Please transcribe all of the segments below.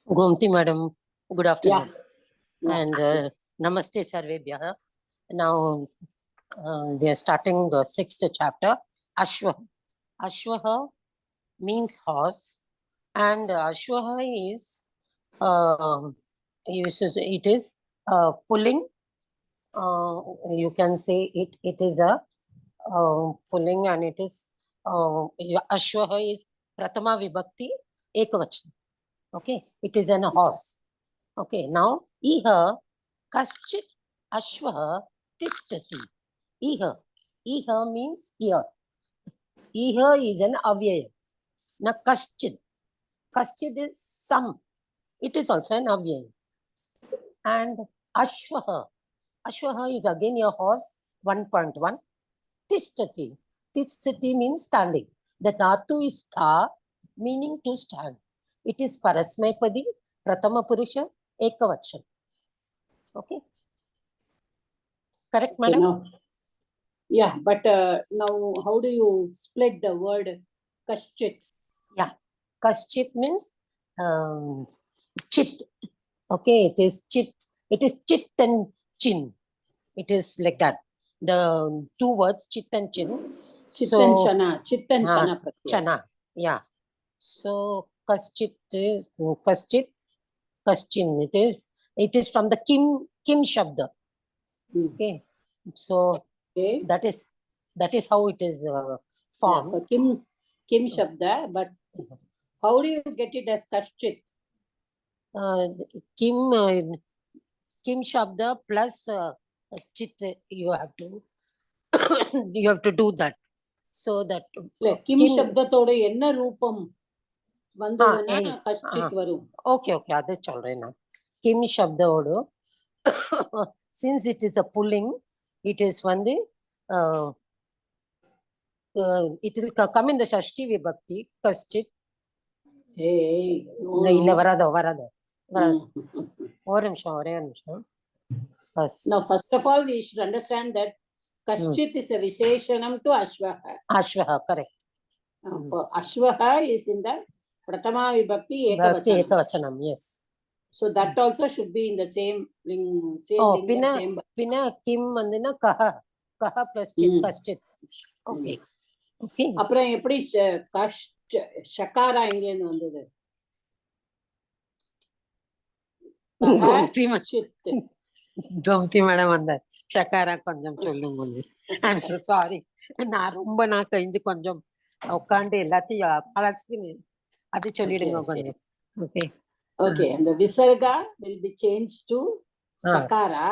Gomti madam, good afternoon. Yeah. And namaste sarvebhya. Now we are starting the 6th chapter. Ashwa. Ashwaha means horse, and Ashwaha is it is pulling. You can say it is a pulling, and it is Ashwaha is Pratama Vibhakti Ekavachan. Okay, it is an horse. Okay, now iha kaschit ashvaha tishtati. Iha. Iha means here. Iha is an avyaya. Now kaschit. Kaschit is some. It is also an avyaya. And ashvaha. Ashvaha is again your horse, 1.1. Tishtati. Tishtati means standing. The dhatu is tha, meaning to stand. It is parasmaipadi, pratama purusha, ekavachan. Okay. Correct, madam? Now, yeah, but now how do you split the word kaschit? Yeah. Kaschit means chit. Okay, it is chit. It is chit and chin. It is like that. The two words, chit and chin. Chit and chana. Chit and chana. Chana. Yeah. So kaschit is kaschit, kaschin. It is from the kim shabda. Okay. So okay. that is how it is formed. Yeah, for kim shabda, but how do you get it as kaschit? Kim shabda plus chit, you have to do that. So that kim shabdatoda enna roopam vandadana kaschit varum. Okay, adu solrena. Kim shabdaodu since it is a pulling, it is one the it will come in the Shashti Vibhakti, kaschit. Hey, illa varado. One nimsham. Now, first of all, we should understand that kaschit is a visheshanam to ashvaha. Ashvaha, correct. Ashvaha is in the pratama vibhakti ekavachanam. Yes. So that also should be in the same ring. Pina kim mandina kaha plus chit kaschit. Okay. அப்புறம் எப்படி ஷகாரா எங்கேன்னு வந்தது? Gomathi madam வந்த ஷகாரா கொஞ்சம் சொல்லுங்க. I'm so sorry. நான் கழிஞ்சு கொஞ்சம் உட்காந்து எல்லாத்தையும் அலசி அது சொல்லிடுங்க கொஞ்சம். Okay. Okay, and the visarga will be changed to sakara.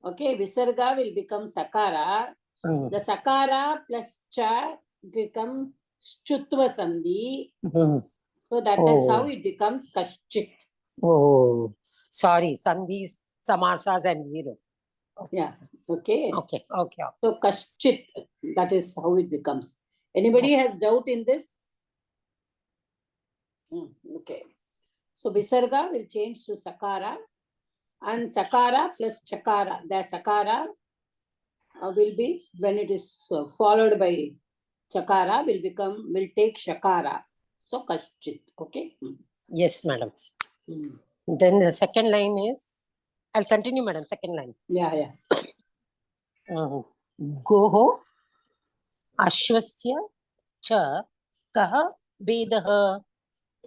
Okay, visarga will become sakara. The sakara plus cha become shchutva sandhi. So that is how it becomes kaschit. Oh, sorry, sandhis, samasas and zero. Yeah, okay. Okay. So kaschit, that is how it becomes. Anybody has doubt in this? Okay. So visarga will change to sakara, and sakara plus chakara. The sakara will be, when it is followed by chakara, will take shakara. So kaschit. Okay. Yes, madam. Then the second line is, I'll continue, madam. Second line. Yeah. Goho ashwasya cha kaha bedaha.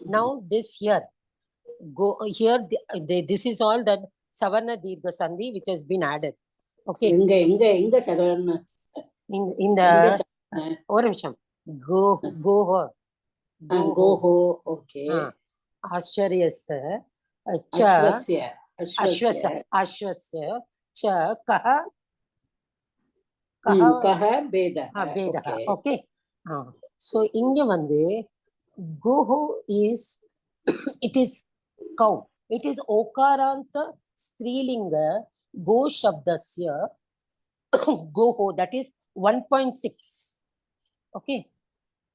Now this here. This is all that Savarna Dirgha Sandhi which has been added. Okay. Inga Savarna. In the ஒரு நிமிஷம். Goho. Okay. Ashwaryasya cha kaha bedaha. Okay. So inga வந்து goho is it is cow. It is okaranta strilinga go shabdasya goho, that is 1.6. Okay,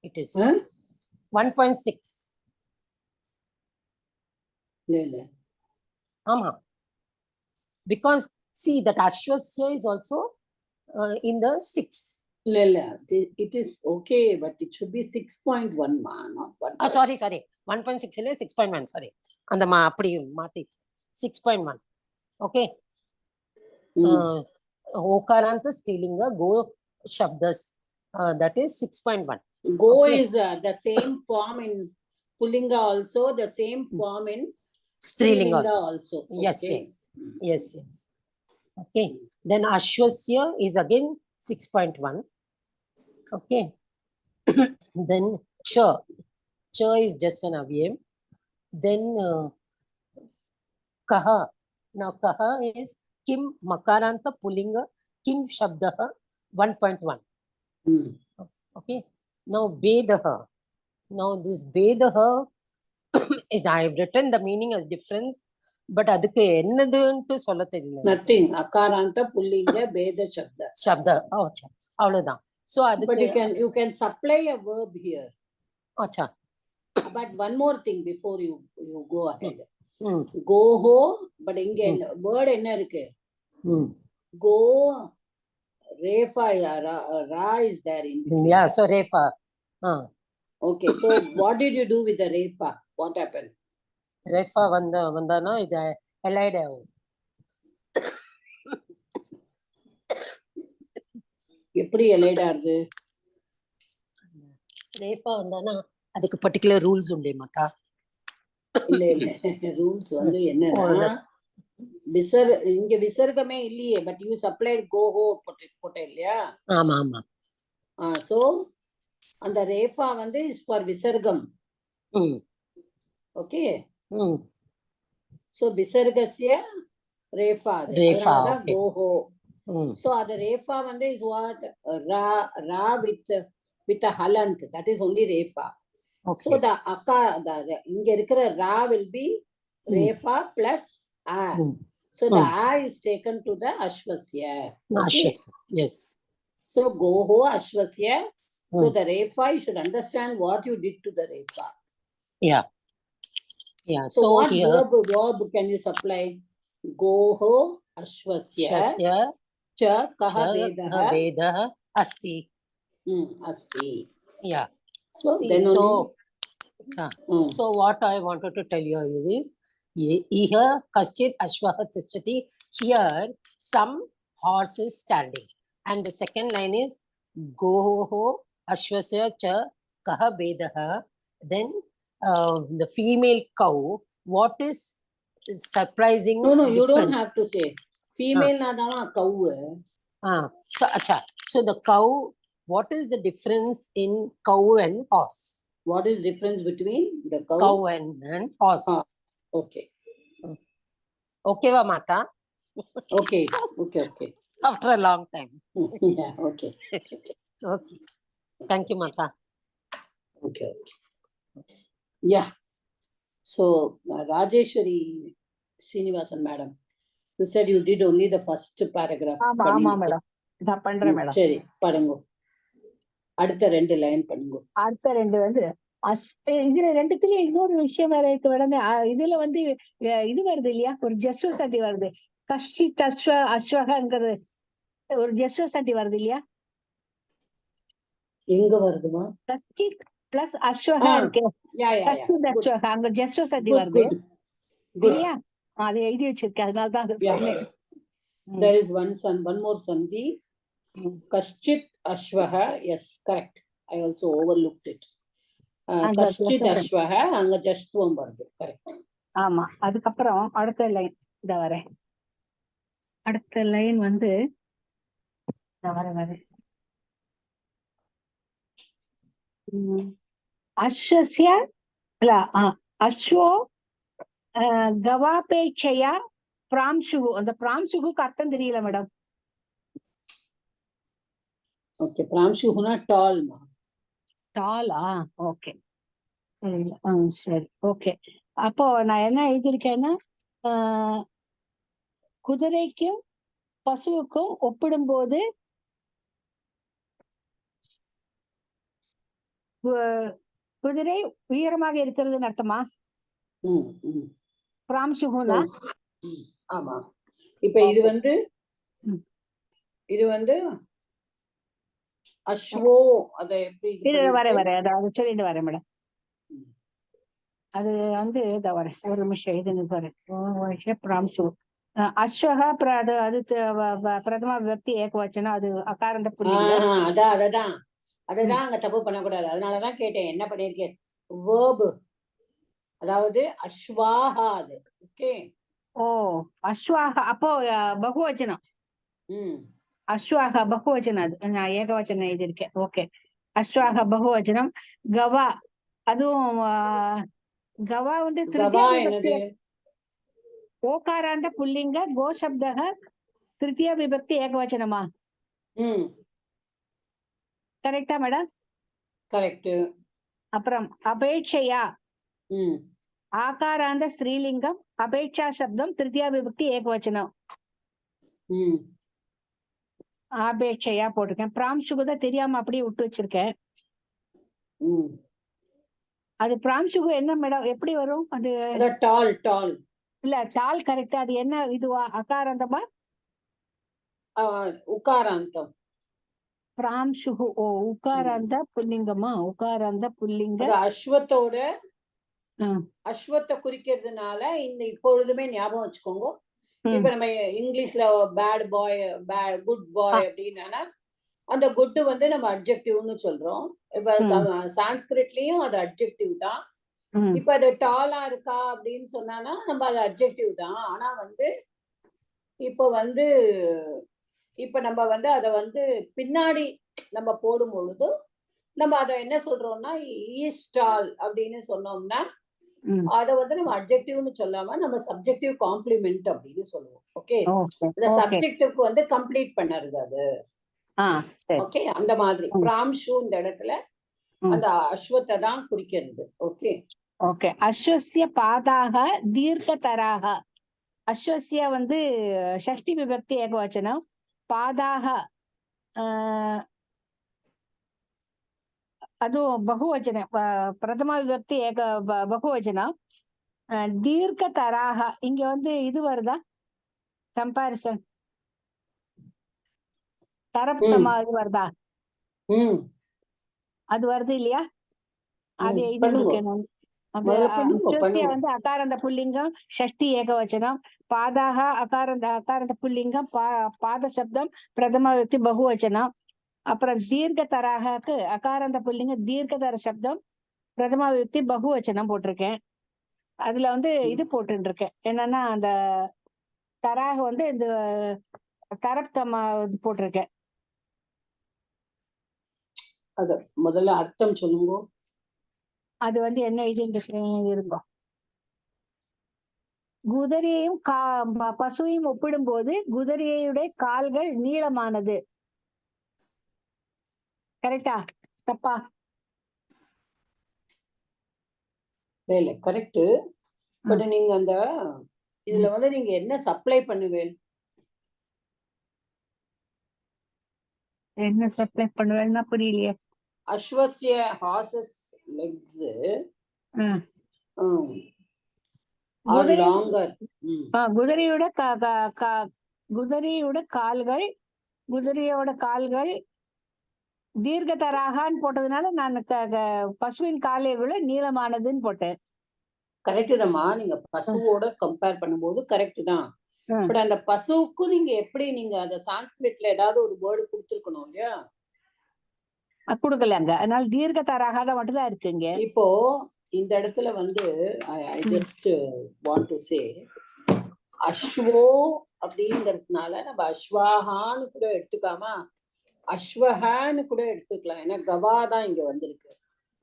it is 1.6. Because see that ashwasya is also in the 6. It is okay, but it should be 6.1 ma, not 1. Sorry 1.6 இல்ல 6.1 sorry அந்த அப்படி மாத்தி 6.1 okay ओकारांत स्त्रीलिंग गो शब्दस that is 6.1 Go okay. is the same form in Pullinga also, the same form in Strilinga also. Yes, Okay. yes. Okay. Then Ashwasya is again 6.1. Okay. Then Cha. Cha is just an avyam. Then Kaha. Now Kaha is Kim Makaranta Pullinga Kim Shabdaha 1.1. Okay. Now Bedaha. Now this Bedaha is I have written the meaning as difference, but அதுக்கு என்னதுன்னு சொல்ல தெரியல. Nothing. Akaranta Pullinga Beda Shabda. Shabda. அவ்வளவுதான். So but you can supply a verb here. Acha. But one more thing before you go ahead. Goho, but இங்க word என்ன இருக்கு? Go Refa Ra is there in between. Yeah, so Refa. Okay, so what did you do with the Refa? What happened? Refa வந்தானா இது allied ஆகும். எப்படி allied ஆகுது? Refa வந்தானா அதுக்கு particular rules உண்டு மாக்கா. இல்ல rules வந்து என்னன்னா இங்க விசர்க்கமே இல்லையே, but you supplied goho போட்ட இல்லையா? ஆமா. So அந்த ரேஃபா வந்து is for விசர்க்கம். Okay. So விசர்க்கஸ்ய ரேஃபா அதனால goho. So the refa வந்து is what? Ra with a halant. That is only refa. Okay. So the இங்க இருக்கிற ra will be refa plus a. So the a is taken to the ashwasya. Okay? Yes. So goho ashwasya. So the refa, you should understand what you did to the refa. Yeah. So what verb can you supply? Goho ashwasya. Cha kaha vedah asti. Asti. Yeah. So then so what I wanted to tell you is iha kaschit ashvaha tishtati. Here some horse is standing, and the second line is goho ashvasya cha kaha vedah. Then the female cow. What is surprising? No, you difference? don't have to say female nadana cow. So the cow, what is the difference in cow and horse? What is difference between the cow and horse? Okay. Okay, va Mata? Okay. After a long time. Yeah, okay. Okay. Thank you, Mata. Okay. Yeah. So, Rajeshwari Srinivasan madam, you said you did only the first paragraph. ஆமா madam நான் பண்றேன் madam. சரி பண்ணுங்க. அடுத்த 2 line பண்ணுங்க. அடுத்த 2 வந்து இதுல ரெண்டுத்துலயும் இன்னொரு விஷயம் வேற இருக்கு மேடம். இதுல வந்து இது வருது இல்லையா, ஒரு ஜெஸ்டோசட்டி வருது. கஷ்டித் அஸ்வகங்கிறது ஒரு ஜெஸ்டோசட்டி வருது இல்லையா? எங்க வருதுமா? கஷ்டித் பிளஸ் அஸ்வக இருக்கு. கஷ்டித் அஸ்வக அங்க ஜெஸ்டோசட்டி வருது இல்லையா? அதை எழுதி வச்சிருக்கேன், அதனாலதான் சொன்னேன். There is one more sandhi. Kaschit ashvaha. Yes, correct. I also overlooked it. Kaschit ashvaha anga jastvam varudhu. Correct. ஆமா. அதுக்கப்புறம் அடுத்த லைன் இத வரேன். அடுத்த லைன் வந்து வரேன். அஸ்வஸ்ய இல்ல அஸ்வோ கவாபேட்சையா பிராம்சுகு. அந்த பிராம்சுகுக்கு அர்த்தம் தெரியல மேடம். ஓகே, பிராம்சுகுனா டால் மா. டாலா? ஓகே சரி ஓகே. அப்போ நான் என்ன எழுதியிருக்கேன்னா குதிரைக்கும் பசுவுக்கும் ஒப்பிடும்போது குதிரை உயரமாக இருக்கிறதுன்னு அர்த்தமா? பிராம்சுகுனா? ஆமா. இப்ப இது வந்து அஸ்வோ அத எப்படி இது இது வரேன் பண்ணிருக்கு? வரேன் அதை சொல்லிட்டு வரேன் மேடம். அது வந்து இதை வரேன் ஒரு நிமிஷம், இது வரேன். பிராம்சு அஸ்வக அது பிரதம விபக்தி ஏகவச்சனம், அது அகாரந்த புள்ளிங்க. அததான் அங்க தப்பு பண்ணக்கூடாது. அதனாலதான் கேட்டேன் என்ன பண்ணிருக்கேன். வேர்பு, அதாவது அஸ்வாஹா அது. ஓகே. ஓ அஸ்வாக அப்போ பகுவச்சனம். அஸ்வாக பகுவச்சனம், அது நான் ஏகவச்சனம் எழுதியிருக்கேன். ஓகே. அஸ்வாக பகுவச்சனம். கவா, அதுவும் கவா வந்து கவா என்னது? ஓகாராந்த புல்லிங்க கோ சப்தக திருத்தியா விபக்தி ஏகவச்சனமா? கரெக்டா மேடம்? கரெக்ட். அப்புறம் அபேட்சையா ஆகாராந்த ஸ்ரீலிங்கம் அபேட்சா சப்தம் திருத்தியா விபக்தி ஏகவச்சனம். ஆபேட்சையா போட்டிருக்கேன். பிராம்சுகுதான் தெரியாம அப்படியே விட்டு வச்சிருக்கேன். அது பிராம்சுகு என்ன மேடம் எப்படி வரும் அது? டால் டால் இல்ல டால் கரெக்டா, அது என்ன இதுவா அகாராந்தமா உக்காராந்தம்? பிராம்சுகு ஓ உக்காராந்த புல்லிங்கமா? உக்காராந்த புல்லிங்க. அஸ்வத்தோட அஸ்வத்தை குறிக்கிறதுனால இந்த இப்பொழுதுமே ஞாபகம் வச்சுக்கோங்க. இப்ப நம்ம இங்கிலீஷ்ல பேட் பாய் குட் பாய் அப்படின்னா அந்த குட் வந்து நம்ம அட்ஜெக்டிவ்னு சொல்றோம். இப்ப சான்ஸ்கிரிட்லயும் அது அட்ஜெக்டிவ் தான். இப்ப அது டாலா இருக்கா அப்படின்னு சொன்னானா நம்ம அது அட்ஜெக்டிவ் தான். ஆனா வந்து இப்ப நம்ம வந்து அதை வந்து பின்னாடி நம்ம போடும் பொழுது நம்ம அதை என்ன சொல்றோம்னா ஈஸ் டால் அப்படின்னு சொன்னோம்னா அத வந்து நம்ம அட்ஜெக்டிவ்னு சொல்லாம நம்ம சப்ஜெக்டிவ் காம்ப்ளிமெண்ட் அப்படின்னு சொல்லுவோம். ஓகே. இந்த சப்ஜெக்டிவ்க்கு வந்து கம்ப்ளீட் பண்ணறது அது. ஓகே. அந்த மாதிரி பிராம்சு இந்த இடத்துல அந்த அஸ்வத்தை தான் குறிக்கிறது. ஓகே. ஓகே. அஸ்வஸ்ய பாதாக தீர்க்கதராக. அஸ்வஸ்ய வந்து ஷஷ்டி விபக்தி ஏகவச்சனம். பாதாக அதுவும் பகுவச்சனம், பிரதம விபக்தி ஏக பகுவச்சனம். தீர்க்கதராக இங்க வந்து இது வருதா கம்பாரிசன்? தரப்தமா இது வருதா? அது வருது இல்லையா? அது எழுதிருக்கேன் நான். வந்து அகாரந்த புல்லிங்கம் ஷஷ்டி ஏகவச்சனம். பாதாக அகாரந்த புல்லிங்கம் பாத சப்தம் பிரதம விபக்தி பகுவச்சனம். அப்புறம் தீர்க்கதராகக்கு அகாரந்த புல்லிங்க தீர்க்கதர சப்தம் பிரதம விபக்தி பகுவச்சனம் போட்டிருக்கேன். அதுல வந்து இது போட்டு இருக்கேன் என்னன்னா அந்த தராக வந்து இந்த தரப்தமா போட்டிருக்கேன். அது முதல்ல அர்த்தம் சொல்லுங்க. அது வந்து என்ன இருக்கும்? குதிரையையும் பசுவையும் ஒப்பிடும் போது குதிரையுடைய கால்கள் நீளமானது. கரெக்டா தப்பா? இல்ல கரெக்ட். பட் நீங்க அந்த இதுல வந்து நீங்க என்ன சப்ளை பண்ணுவேன்? என்ன சப்ளை பண்ணுவேன்னா புரியலையே. அஸ்வஸ்ய ஹார்சஸ் லெக்ஸ் ஆர் லாங்கர். குதிரையோட கால்கள் தீர்க்கதராகான்னு போட்டதுனால நான் பசுவின் காலை விட நீளமானதுன்னு போட்டேன். கரெக்ட் தான்மா. நீங்க பசுவோட கம்பேர் பண்ணும்போது கரெக்ட் தான். பட் அந்த பசுவுக்கு நீங்க எப்படி நீங்க அந்த சான்ஸ்கிரிட்ல ஏதாவது ஒரு வேர்டு கொடுத்துருக்கணும் இல்லையா? கொடுக்கல அங்க. அதனால தீர்க்கதராகாத மட்டும் தான் இருக்குங்க. இப்போ இந்த இடத்துல வந்து I just want to say அஸ்வோ அப்படிங்கிறதுனால நம்ம அஸ்வாஹான்னு கூட எடுத்துக்காம அஸ்வஹன்னு கூட எடுத்துக்கலாம். ஏன்னா கவா தான் இங்க வந்திருக்கு.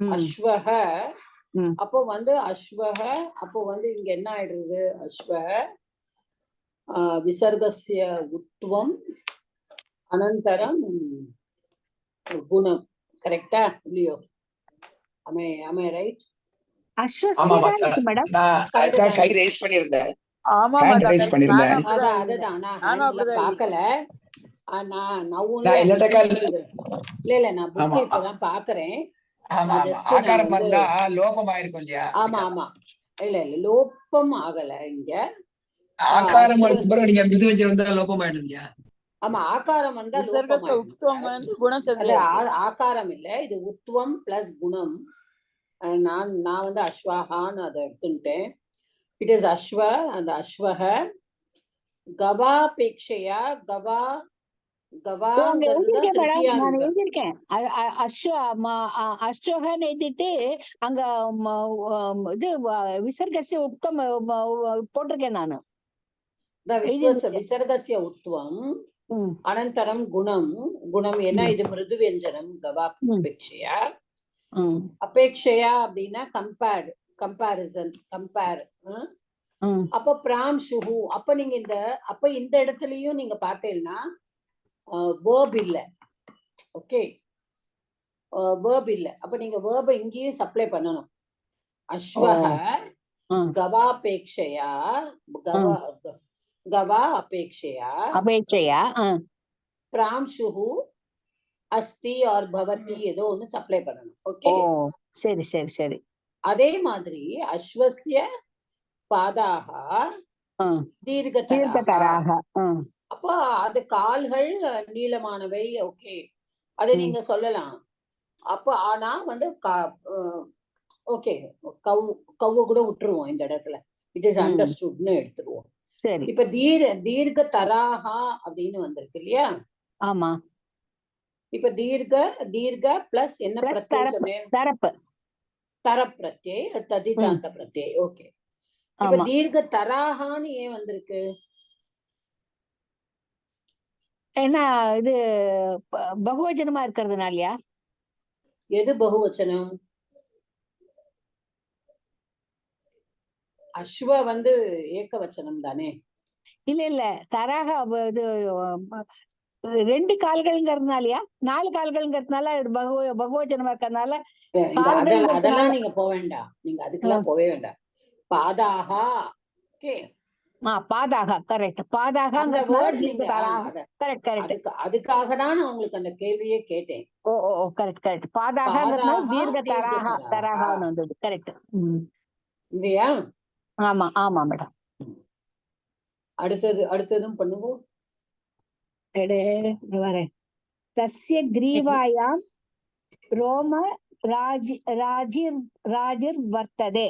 அஸ்வஹ அப்போ வந்து அஸ்வஹ அப்போ வந்து இங்க என்ன ஆயிடுறது? அஸ்வஹ விசர்கஸ்ய உத்வம் அனந்தரம் குணம். கரெக்டா இல்லையோ? am I right? Madam guy rice பண்ணிருந்தேன். ஆமா அதுதான் நான் பார்க்கல. நான் புக் இப்பதான் பாக்குறேன். ஆமா இல்ல லோபம் ஆகல. இங்க ஆகாரம் லோபம் ஆயிடும் இல்லையா? ஆமா ஆகாரம் வந்தா விசர்கச லோபமாயிடும் உக்துவம் சார். வந்து குணசந்தியா அல்ல இருக்கு. ஆகாரம் இல்ல, இது உத்வம் பிளஸ் குணம். நான் வந்து அஸ்வஹான்னு அதை எடுத்துட்டேன். இட் இஸ் அஸ்வ, அந்த அஸ்வஹ கவாபேக்ஷையா அங்க கவாங்கிறது தான் எழுதியிருக்கேன் மேடம், திருத்தியா நான் விபக்தி. எழுதியிருக்கேன். அஸ்வகன் எழுதிட்டு அங்க இது விசர்கசிய உக்தம் போட்டிருக்கேன் நானு. விசர்கசிய உத்வம் ம், அனந்தரம் குணம். குணம் என்ன, இது மிருது வியஞ்சனம் ம், கவாபேக்ஷையா. ம், அபேக்ஷையா அப்படின்னா கம்பேரிசன், கம்பேர். ம். அப்ப பிராம் சுஹு, அப்ப நீங்க இந்த இடத்துலயும் நீங்க பார்த்தீங்கன்னா வேர்ப் இல்ல. ஓகே, வேர்ப் இல்ல. அப்ப நீங்க வேர்ப இங்கேயும் சப்ளை பண்ணணும். அஸ்வஹ கவாபேக்ஷையா கவா அபேக்ஷையா பிராம் சுஹு அஸ்தி ஆர் பவதி ஏதோ ஒண்ணு சப்ளை பண்ணணும். ஓகே, சரி சரி சரி. அதே மாதிரி அஸ்வஸ்ய பாதாக தீர்க்கதராக. அப்ப அது கால்கள் நீளமானவை. ஓகே, அதை நீங்க சொல்லலாம். அப்ப ஆனா வந்து ஓகே, கவ்வு கூட விட்டுருவோம் இந்த இடத்துல. இட் இஸ் அண்டர்ஸ்டுட்னு எடுத்துருவோம். இப்ப தீர்க்க தராகா அப்படின்னு வந்திருக்கு இல்லையா? ஆமா. இப்ப தீர்க்க பிளஸ் என்ன பிரத்யயம் சொன்னேன்? தரப் பிரத்யய், ததிதாந்த பிரத்யய். ஓகே, இப்ப தீர்க்க தராகான்னு ஏன் வந்திருக்கு? ஏன்னா இது பகுவச்சனமா இருக்கிறதுனாலயா? எது பகுவச்சனம்? அஸ்வ வந்து ஏகவச்சனம் தானே? இல்ல தராக இது 2 கால்கள்ங்கிறதுனாலயா, 4 கால்கள்ங்கிறதுனால பகுவச்சனமா இருக்கிறதுனால அதெல்லாம் நீங்க போக வேண்டாம். நீங்க அதுக்கெல்லாம் போவே வேண்டாம். பாதாகா. ஓகே, பாதாக கரெக்ட். அதுக்காக தான் நான் உங்களுக்கு அந்த கேள்வியே கேட்டேன். Correct correct. பாதாக தீர்க்க தராகான்னு வந்தது. கரெக்ட் இல்லையா? ஆமா ஆமா மேடம். அடுத்ததும் பண்ணுங்க. வரேன். தஸ்ய கிரீவாயாம் ரோம ராஜிர் வர்த்ததே.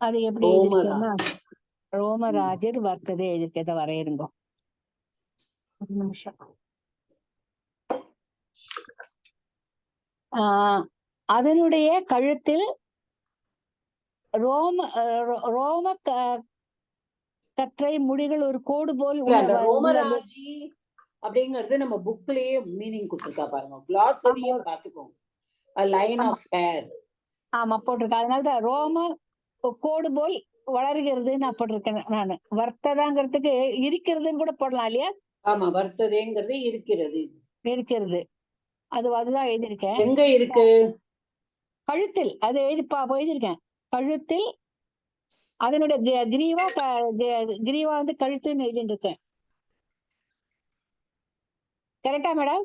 அது எப்படி இருக்குன்னா ரோமராஜர் வர்த்ததே இதுக்கு வரையிருங்க. ஒரு நிமிஷம். அதனுடைய கழுத்தில் ரோம கற்றை முடிகள் ஒரு கோடு போல் ரோமராஜி அப்படிங்கறது நம்ம புக்லயே மீனிங் கொடுத்திருக்கா பாருங்க. கிளாஸரியும் பாத்துக்கோங்க. Line of hair. ஆமா போட்டிருக்கேன். அதனாலதான் ரோம கோடு போல் வளர்கிறது நான் போட்டிருக்கேன். நானு வர்த்ததாங்கிறதுக்கு இருக்கிறதுன்னு கூட போடலாம் இல்லையா? ஆமா, வர்த்ததேங்கிறது இருக்கிறது. அதுதான் எழுதியிருக்கேன். எங்க இருக்கு? கழுத்தில். அது எழுதியிருக்கேன். கழுத்தில் அதனுடைய கிரீவா வந்து கழுத்துன்னு எழுதிட்டு இருக்கேன். கரெக்டா மேடம்?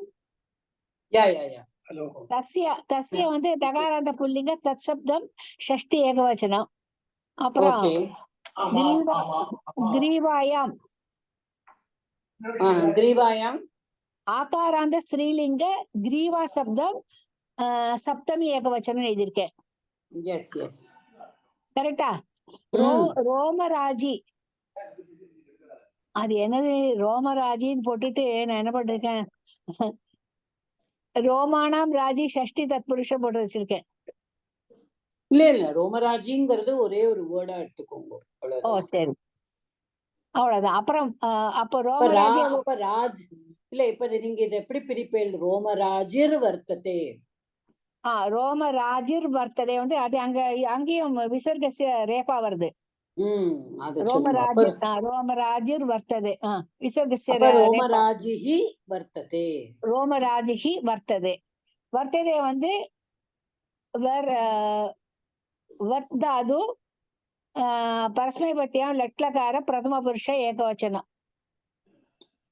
தஸ்ய வந்து தகாராந்த புல்லிங்க தத் சப்தம் ஷஷ்டி ஏகவச்சனம். அப்புறம் கிரீவாயாம் ஆகாராந்த ஸ்ரீலிங்க கிரீவா சப்தம் சப்தமி ஏகவச்சனம் எழுதியிருக்கேன். கரெக்டா? ரோமராஜி அது என்னது? ரோமராஜின்னு போட்டுட்டு நான் என்ன பண்ணிருக்கேன், ரோமானாம் ராஜி ஷஷ்டி தத்புருஷம் போட்டு வச்சிருக்கேன். இல்ல ரோமராஜிங்கிறது ஒரே ஒரு வேர்டா எடுத்துக்கோங்க. சரி, அவ்வளவுதான். அப்புறம் அப்ப ரோமராஜி ராஜ் இல்ல. இப்ப நீங்க இதை எப்படி பிரிப்பேன்? ரோமராஜிர் வர்த்ததே. ரோமராஜிர் வர்த்ததே வந்து அது அங்கேயும் விசர்கசிய ரேபா வருது. ரோமராஜிர் வர்த்ததே விசர்கசிய ரோமராஜிஹி வர்த்ததே. ரோமராஜிஹி வர்த்ததே. வர்த்ததே வந்து வர்த்தாது பரஸ்மைபத்தியம் லட்லகார பிரதம புருஷ ஏகவச்சனம்.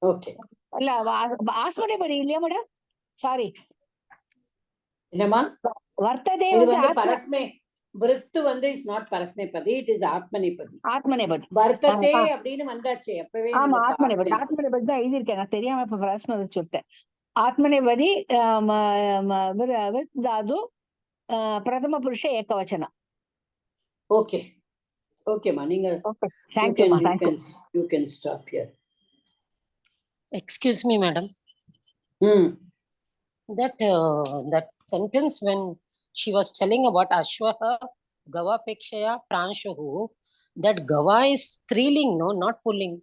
ஓகே, இல்ல ஆஸ்மநேபதி இல்லையா மேடம்? சாரி, என்னமா வர்த்ததே வந்து விருத்து வந்து இஸ் நாட் பரஸ்மைபதி, இட் இஸ் ஆத்மநேபதி. ஆத்மநேபதி. வர்த்ததே அப்படின்னு வந்தாச்சு அப்பவே. ஆமா, ஆத்மநேபதி. ஆத்மநேபதி தான் எழுதியிருக்கேன், நான் தெரியாம இப்ப பரஸ்மதி சொல்லிட்டேன். ஆத்மநேபதி தாது பிரதம புருஷ ஏகவச்சன. ஓகே ஓகேமா, நீங்க தேங்க்யூமா, you can stop here. Excuse me, madam. That sentence when she was telling about Ashwaha Gavapekshaya Pranshuhu, that Gava is striling, no, not pulling.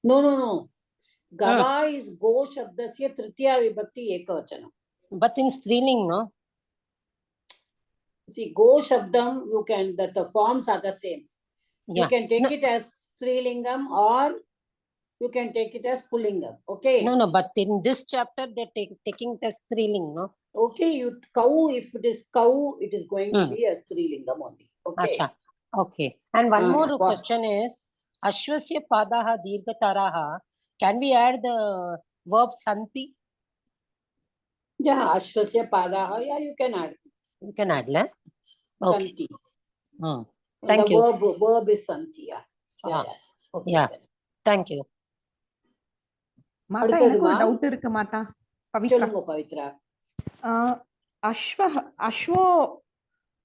No. Gava is go shabdasya tritiya vibhakti ekavachanam. But in striling, no? See, go shabdam, you can, that the forms are the same. You Yeah. can take No. it as strilingam or you can take it as pullingam. Okay. No, but in this chapter they're taking it as striling, no? Okay, cow, if it is cow, it is going to be a strilingam only. Okay. Acha. Okay. And one more what? question is, Ashwasya Padaha Dirghataraha, can we add the verb Santi? Yeah, Ashwasya Padaha, yeah, you can add. You can add, la? Okay. Santi. Thank The you. verb is Santi, yeah. Yeah. Okay. Yeah. Thank you. மாதா, எனக்கு ஒரு doubt இருக்கு மாதா. பவித்ரா, சொல்லுங்க பவித்ரா. அஸ்வோ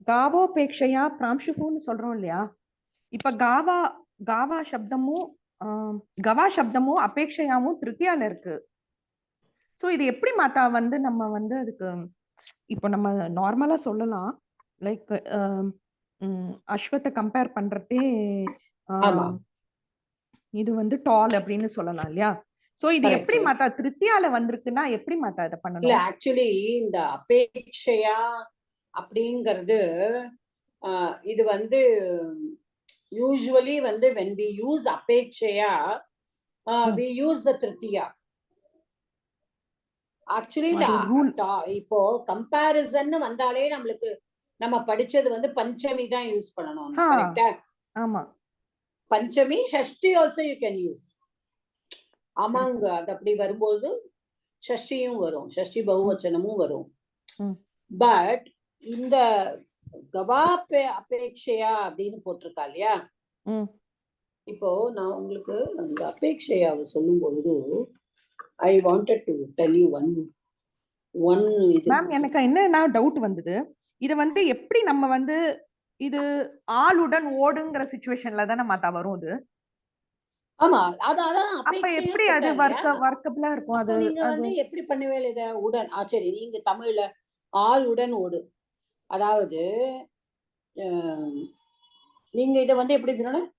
காவோபேக்ஷையா பிராம்சுன்னு சொல்றோம் இல்லையா? இப்ப காவா சப்தமும் கவா சப்தமும் அபேக்ஷையாவும் திருத்தியால இருக்கு. சோ இது எப்படி மாதா வந்து நம்ம வந்து அதுக்கு இப்ப நம்ம நார்மலா சொல்லலாம், லைக் அஸ்வத்தை கம்பேர் பண்றதே இது வந்து டால் அப்படின்னு சொல்லலாம் இல்லையா? சோ இது எப்படி மாதா திருத்தியால வந்திருக்குன்னா எப்படி மாதா இத பண்ணணும்? இல்ல, ஆக்சுவலி இந்த அபேக்ஷையா அப்படிங்கிறது இது வந்து யூசுவலி வந்து when we use அபேக்ஷையா we use the திருத்தியா. ஆக்சுவலி இப்போ கம்பேரிசன் வந்தாலே நம்மளுக்கு நம்ம படிச்சது வந்து பஞ்சமி தான் யூஸ் பண்ணணும். கரெக்டா? ஆமா. பஞ்சமி, ஷஷ்டி ஆல்சோ யூ கேன் யூஸ். ஆமாங்க, அது அப்படி வரும்போது ஷஷ்டியும் வரும், ஷஷ்டி பகுவச்சனமும் வரும். பட் இந்த கவா அபேக்ஷையா அப்படின்னு போட்டிருக்கா இல்லையா? இப்போ நான் உங்களுக்கு அந்த அபேக்ஷையாவை சொல்லும் பொழுது I wanted to tell you one இது. மேம், எனக்கு என்ன டவுட் வந்தது, இது வந்து எப்படி நம்ம வந்து இது ஆளுடன் ஓடுங்கிற சிச்சுவேஷன்ல தான மாதா வரும் இது? ஆமா, அதான் அப்ப எப்படி அது வர்க்கபிளா இருக்கும்? அது நீங்க வந்து எப்படி பண்ணுவே இத உடன்? சரி, நீங்க தமிழ்ல ஆள் உடன் ஓடு, அதாவது நீங்க இத வந்து எப்படி பண்ணணும்?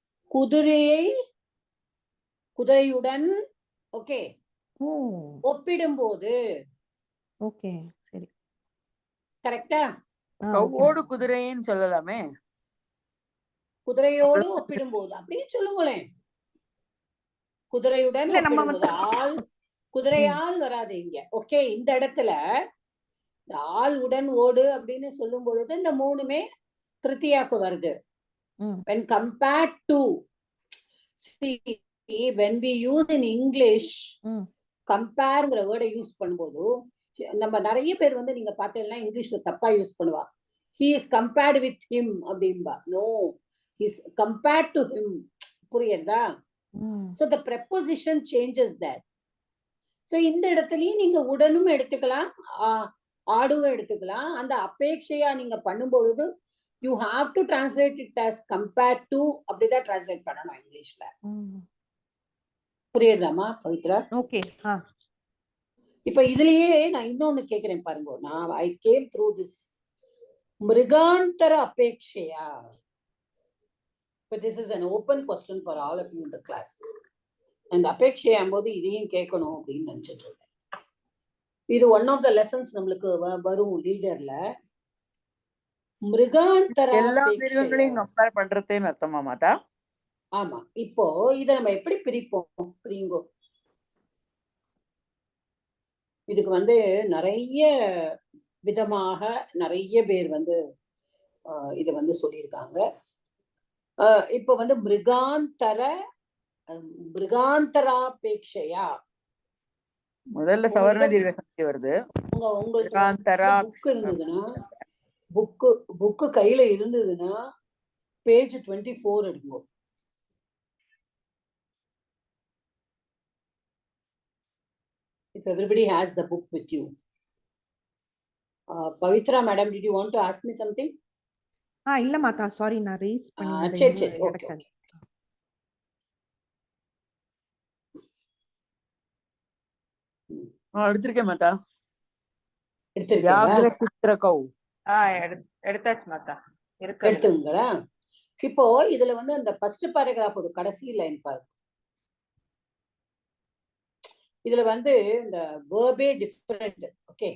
குதிரையுடன் ஓகே ஒப்பிடும்போது. ஓகே, சரி, கரெக்டா? கவ்வோடு குதிரைன்னு சொல்லலாமே. குதிரையோடு ஒப்பிடும்போது அப்படியே சொல்லுங்களேன். குதிரையுடன் ஆள், குதிரையால் வராது இங்க. ஓகே, இந்த இடத்துல ஆள் உடன் ஓடு அப்படின்னு சொல்லும் பொழுது இந்த மூணுமே திருத்தியாக்கு வருது. when compared to, see, when we use in English கம்பேர்ங்கிற வேர்டை யூஸ் பண்ணும்போது நம்ம நிறைய பேர் வந்து நீங்க பார்த்தீங்கன்னா இங்கிலீஷ்ல தப்பா யூஸ் பண்ணுவா. he is compared with him அப்படின்பா. no, he is compared to him. புரியுதா? so the preposition changes that. so இந்த இடத்துலயும் நீங்க உடனும் எடுத்துக்கலாம், ஆடுவும் எடுத்துக்கலாம். அந்த அபேக்ஷையா நீங்க பண்ணும்பொழுது you have to translate it as compared to, அப்படிதான் translate பண்ணணும் இங்கிலீஷ்ல. புரியுதாமா பவித்ரா? ஓகே. இப்ப இதுலயே நான் இன்னொன்னு கேக்குறேன் பாருங்க. நான் I came through this மிருகாந்தர அபேக்ஷையா. but this is an open question for all of you in the class. and அபேக்ஷையாம் போது இதையும் கேட்கணும் அப்படின்னு நினைச்சிட்டு இருக்கேன். இது ஒன் ஆஃப் த லெசன்ஸ் நம்மளுக்கு வரும் லீடர்ல. மிருகாந்தர எல்லா மிருகங்களையும் கம்பேர் பண்றதுன்னு அர்த்தமா மாதா? ஆமா. இப்போ இத நம்ம எப்படி பிரிப்போம்? பிரிங்கோ. இதுக்கு வந்து நிறைய விதமாக நிறைய பேர் வந்து இத வந்து சொல்லியிருக்காங்க. இப்போ வந்து மிருகாந்தராபேக்ஷையா முதல்ல சவர்ண தீர்க்க சந்தி வருது. உங்களுக்கு புக் இருந்ததுன்னா புக்கு கையில இருந்ததுன்னா பேஜ் 24 எடுங்க. If everybody has the book with you. Pavitra madam, did you want to ask me something? இல்ல மாதா, சாரி, நான் ரேஸ் பண்ணி அதை சரி இன்னும் சரி, ஓகே எடுக்கல. ஓகே. எடுத்திருக்கேன் மாதா. எடுத்திருக்கீங்களா? வியாக்ர சித்திரகௌ. எடுத்தாச்சு மாதா. எடுத்துங்களா? இப்போ இதுல வந்து அந்த ஃபர்ஸ்ட் பேராகிராஃப் ஒரு கடைசி லைன் பாருங்க. இதுல வந்து இந்த வேர்பே டிஃபரெண்ட். ஓகே,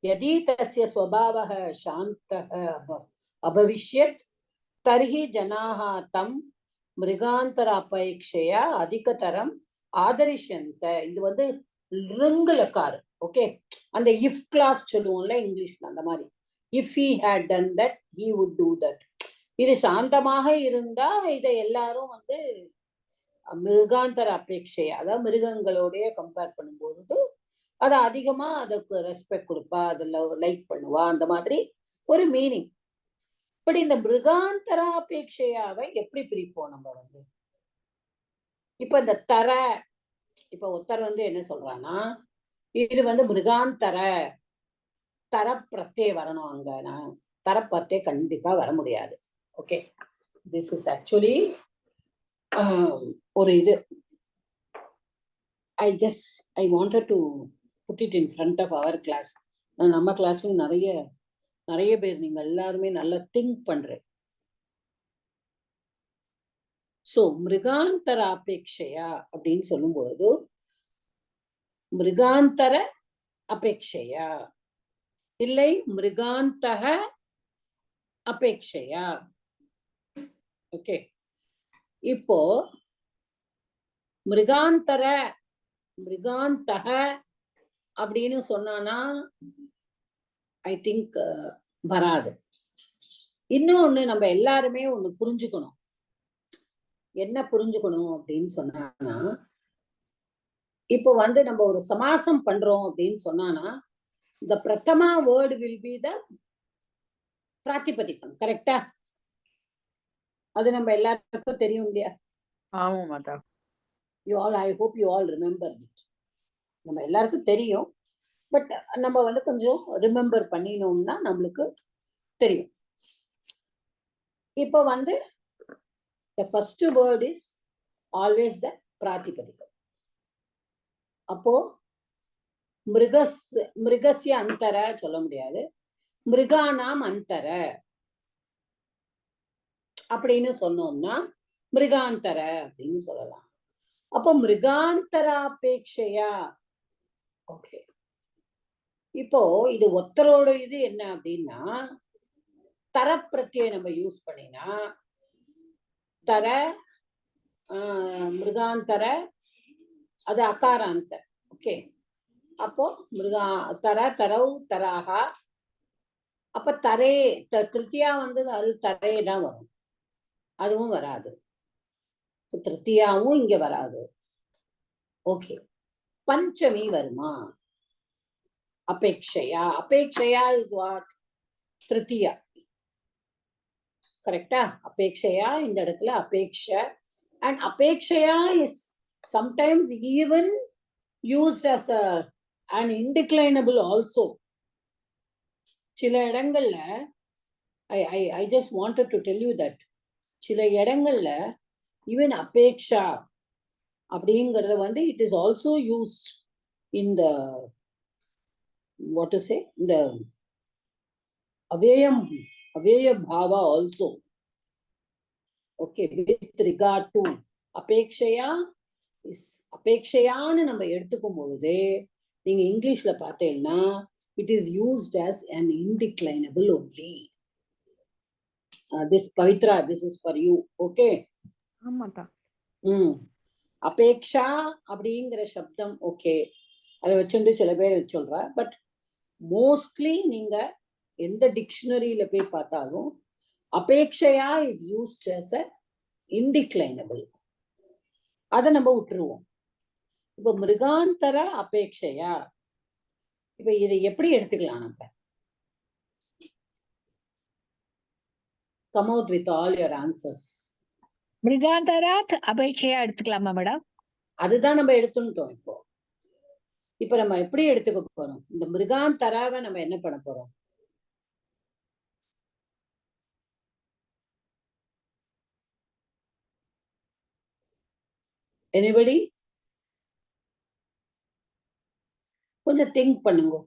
யதி தஸ்ய ஸ்வபாவः சாந்தः அபவிஷ்யத் தர்ஹி ஜனாः தம் மிருகாந்தர அபேக்ஷயா அதிகதரம் ஆதரிஷ்யந்த. இது வந்து ருங்குலக்கார். ஓகே, அந்த இஃப் கிளாஸ் சொல்லுவோம்ல இங்கிலீஷ்ல, அந்த மாதிரி. If he had done that he would do that. இது சாந்தமாக இருந்தா இதை எல்லாரும் வந்து மிருகாந்தர அபேட்சையா, அதாவது மிருகங்களோடைய கம்பேர் பண்ணும்போது அது அதிகமா அதுக்கு ரெஸ்பெக்ட் கொடுப்பா, அதுல லைக் பண்ணுவா, அந்த மாதிரி ஒரு மீனிங். பட் இந்த மிருகாந்தர அபேட்சையாவை எப்படி பிரிப்போம் நம்ம வந்து? இப்ப இந்த தர, இப்ப ஒருத்தர் வந்து என்ன சொல்றான்னா, இது வந்து மிருகாந்தர, தர பிரத்யே வரணும். அங்க நான் தர பிரத்யே கண்டிப்பா வர முடியாது. ஓகே, திஸ் இஸ் ஆக்சுவலி ஒரு இது I wanted to put it in front of our class. நம்ம கிளாஸ்லயும் நிறைய பேர் நீங்க எல்லாருமே நல்லா திங்க் பண்றேன். சோ மிருகாந்தர அபேட்சையா அப்படின்னு சொல்லும் பொழுது, மிருகாந்தர அபேட்சையா இல்லை மிருகாந்தக அபேட்சையா. ஓகே, இப்போ மிருகாந்தக அப்படின்னு சொன்னானா ஐ திங்க் வராது. இன்னொன்னு நம்ம எல்லாருமே ஒண்ணு புரிஞ்சுக்கணும். என்ன புரிஞ்சுக்கணும் அப்படின்னு சொன்னானா, இப்போ வந்து நம்ம ஒரு சமாசம் பண்றோம் அப்படின்னு சொன்னானா, இந்த பிரதமா வேர்டு வில் பி த பிராத்திபதிகம். கரெக்டா? அது நம்ம எல்லாருக்கும் தெரியும் இல்லையா? ஆமா மாதா. I hope you all remember it. நம்ம எல்லாருக்கும் தெரியும், பட் நம்ம வந்து கொஞ்சம் ரிமெம்பர் பண்ணினோம்னா நம்மளுக்கு தெரியும். இப்போ வந்து the first word is always the பிராத்திபதிகம். அப்போ மிருகஸ்ய அந்தர சொல்ல முடியாது, மிருகானாம் அந்தர அப்படின்னு சொன்னோம்னா மிருகாந்தர அப்படின்னு சொல்லலாம். அப்போ மிருகாந்தராபேட்சையா. ஓகே, இப்போ இது ஒத்தரோட இது என்ன அப்படின்னா, தர பிரத்யே நம்ம யூஸ் பண்ணினா தர, மிருகாந்தர, அது அகாராந்த. ஓகே, அப்போ தர, தரவு, தராகா. அப்ப தரே திருத்தியா வந்து அது தரே தான் வரும், அதுவும் வராது. திருத்தியாவும் இங்க வராது. ஓகே, பஞ்சமி வருமா? அபேக்ஷையா. அபேக்ஷையா இஸ் வாட்? திருத்தியா. கரெக்டா? அபேக்ஷையா இந்த இடத்துல அபேக்ஷ. அண்ட் அபேக்ஷையா is sometimes even used as an indeclinable also. சில இடங்கள்ல I just wanted to tell you that சில இடங்கள்ல ஈவன் அபேக்ஷா அப்படிங்கறத வந்து it is also used in the what to say, the aveya bhava also. Okay, with regard to apekshaya is apekshayanu நம்ம எடுத்துக்கும் பொழுது நீங்க இங்கிலீஷ்ல பார்த்தீங்கன்னா it is used as an indeclinable only. This Pavitra, this is for you. Okay, ஆமாடா. அபேக்ஷா அப்படிங்கிற சப்தம் okay, அதை வச்சுட்டு சில பேர் சொல்றா. பட் மோஸ்ட்லி நீங்க எந்த டிக்ஷனரியில போய் பார்த்தாலும் அபேக்ஷையா is used as a indeclinable. அதை நம்ம விட்டுருவோம். இப்ப மிருகாந்தர அபேக்ஷையா, இப்ப இதை எப்படி எடுத்துக்கலாம் நம்ம? come out with all your answers. மிருகாந்தராத் அபேட்சையா எடுத்துக்கலாமா மேடம்? அதுதான் நம்ம எடுத்துட்டோம். இப்ப நம்ம எப்படி எடுத்துக்க போறோம்? இந்த மிருகாந்தராவை நம்ம என்ன பண்ண போறோம்? எனிபடி கொஞ்சம் திங்க் பண்ணுங்க.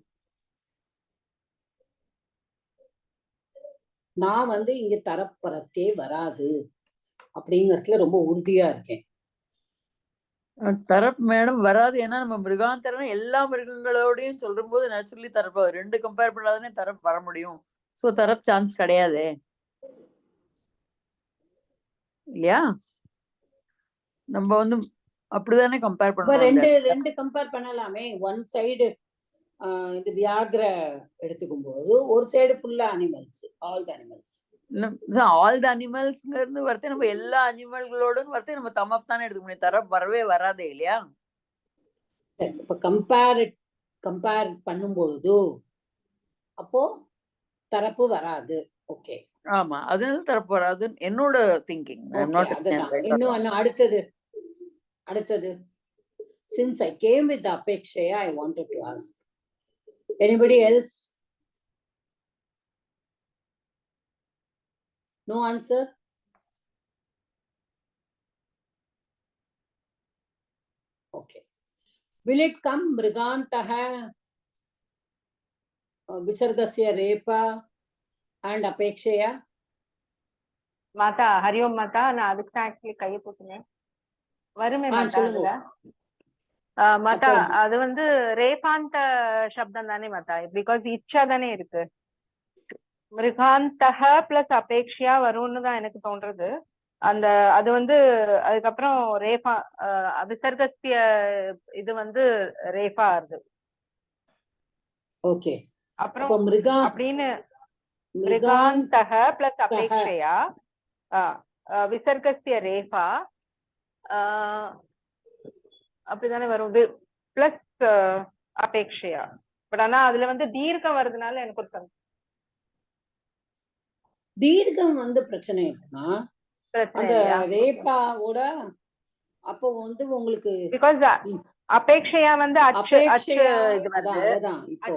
நான் இங்க தரப்பறத்தே வராது அப்படிங்கறதுல ரொம்ப உறுதியா இருக்கேன். தரப் மேடம் வராது. ஏன்னா நம்ம மிருகாந்தரம் எல்லா மிருகங்களோடையும் சொல்லும் போது நேச்சுரலி தரப்பு 2 கம்பேர் பண்ணாதானே தரப்பு வர முடியும். சோ தரப் சான்ஸ் கிடையாது இல்லையா? நம்ம அப்படிதானே கம்பேர் பண்ணணும். ரெண்டு கம்பேர் பண்ணலாமே. ஒன் சைடு இது வியாக்ர எடுத்துக்கும் போது ஒரு சைடு ஃபுல்லா animals, all the animals. All the அனிமல்ஸ்ங்கிறது வரத்தே நம்ம எல்லா அனிமல்களோடும் வரத்தே நம்ம தமப் தானே எடுத்துக்க முடியும். தரப் வரவே வராதே இல்லையா? இப்ப கம்பேர் பண்ணும் பொழுது அப்போ தரப்பு வராது. ஓகே, ஆமா, அதனால தரப்பு வராது என்னோட திங்கிங். இன்னும் அடுத்தது since I came with the apekshaya, I wanted to ask anybody else. No answer? Okay. Will it come mrigantaha visargasya repa and apekshaya? மாதா ஹரியோம் மாதா, நான் அதுக்கு தான் ஆக்சுவலி கையை போட்டுனேன். வருமே மாதா அதுல. மாதா அது ரேபாந்த சப்தம் தானே மாதா? பிகாஸ் இச்சா தானே இருக்கு. மிருகாந்தக பிளஸ் அபேக்ஷியா வரும்னு தான் எனக்கு தோன்றது. அது அதுக்கப்புறம் ரேபா விசர்கஸ்திய இது ரேபா ஆறுது. ஓகே, அப்புறம் அப்படின்னு மிருகாந்தக பிளஸ் அபேக்ஷையா விசர்கஸ்திய ரேபா அப்படிதானே வரும். பிளஸ் அபேக்ஷையா. பட் ஆனா அதுல தீர்க்கம் வருதுனால எனக்கு ஒரு தீர்க்கம் பிரச்சனை இல்லைன்னா அந்த ரேபாவோட அப்போ உங்களுக்கு பிகாஸ் அபேக்ஷையா அதான் இப்போ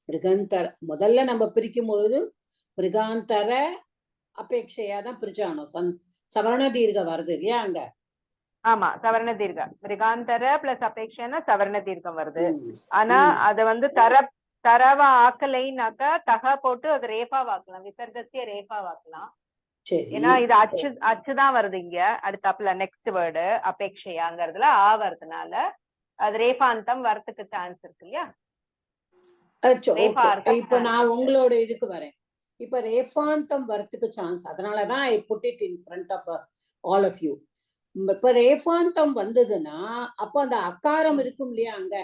மிருகாந்தர முதல்ல நம்ம பிரிக்கும் பொழுது மிருகாந்தர அபேக்ஷையா தான் பிரிச்சானோம். சவர்ண தீர்க்க வருது இல்லையா அங்க? ஆமா, சவர்ண தீர்க்கம். மிருகாந்தர பிளஸ் அபேக்ஷைனா சவர்ண தீர்க்கம் வருது. ஆனா அத தரவா ஆக்கலைனாக்கா தக போட்டு அது ரேபா வாக்கலாம், விசர்கசிய ரேபா வாக்கலாம். ஏன்னா இது அச்சுதான் வருது இங்க அடுத்தாப்புல நெக்ஸ்ட் வேர்டு அபேக்ஷையாங்கிறதுல வருதுனால அது ரேபாந்தம் வரத்துக்கு சான்ஸ் இருக்கு இல்லையா? இப்ப நான் உங்களோட இதுக்கு வரேன். இப்ப ரேபாந்தம் வரத்துக்கு சான்ஸ், அதனாலதான் I put it in front of all of you. இப்ப ரேபாந்தம் வந்ததுன்னா அப்ப அந்த அகாரம் இருக்கும் இல்லையா அங்க?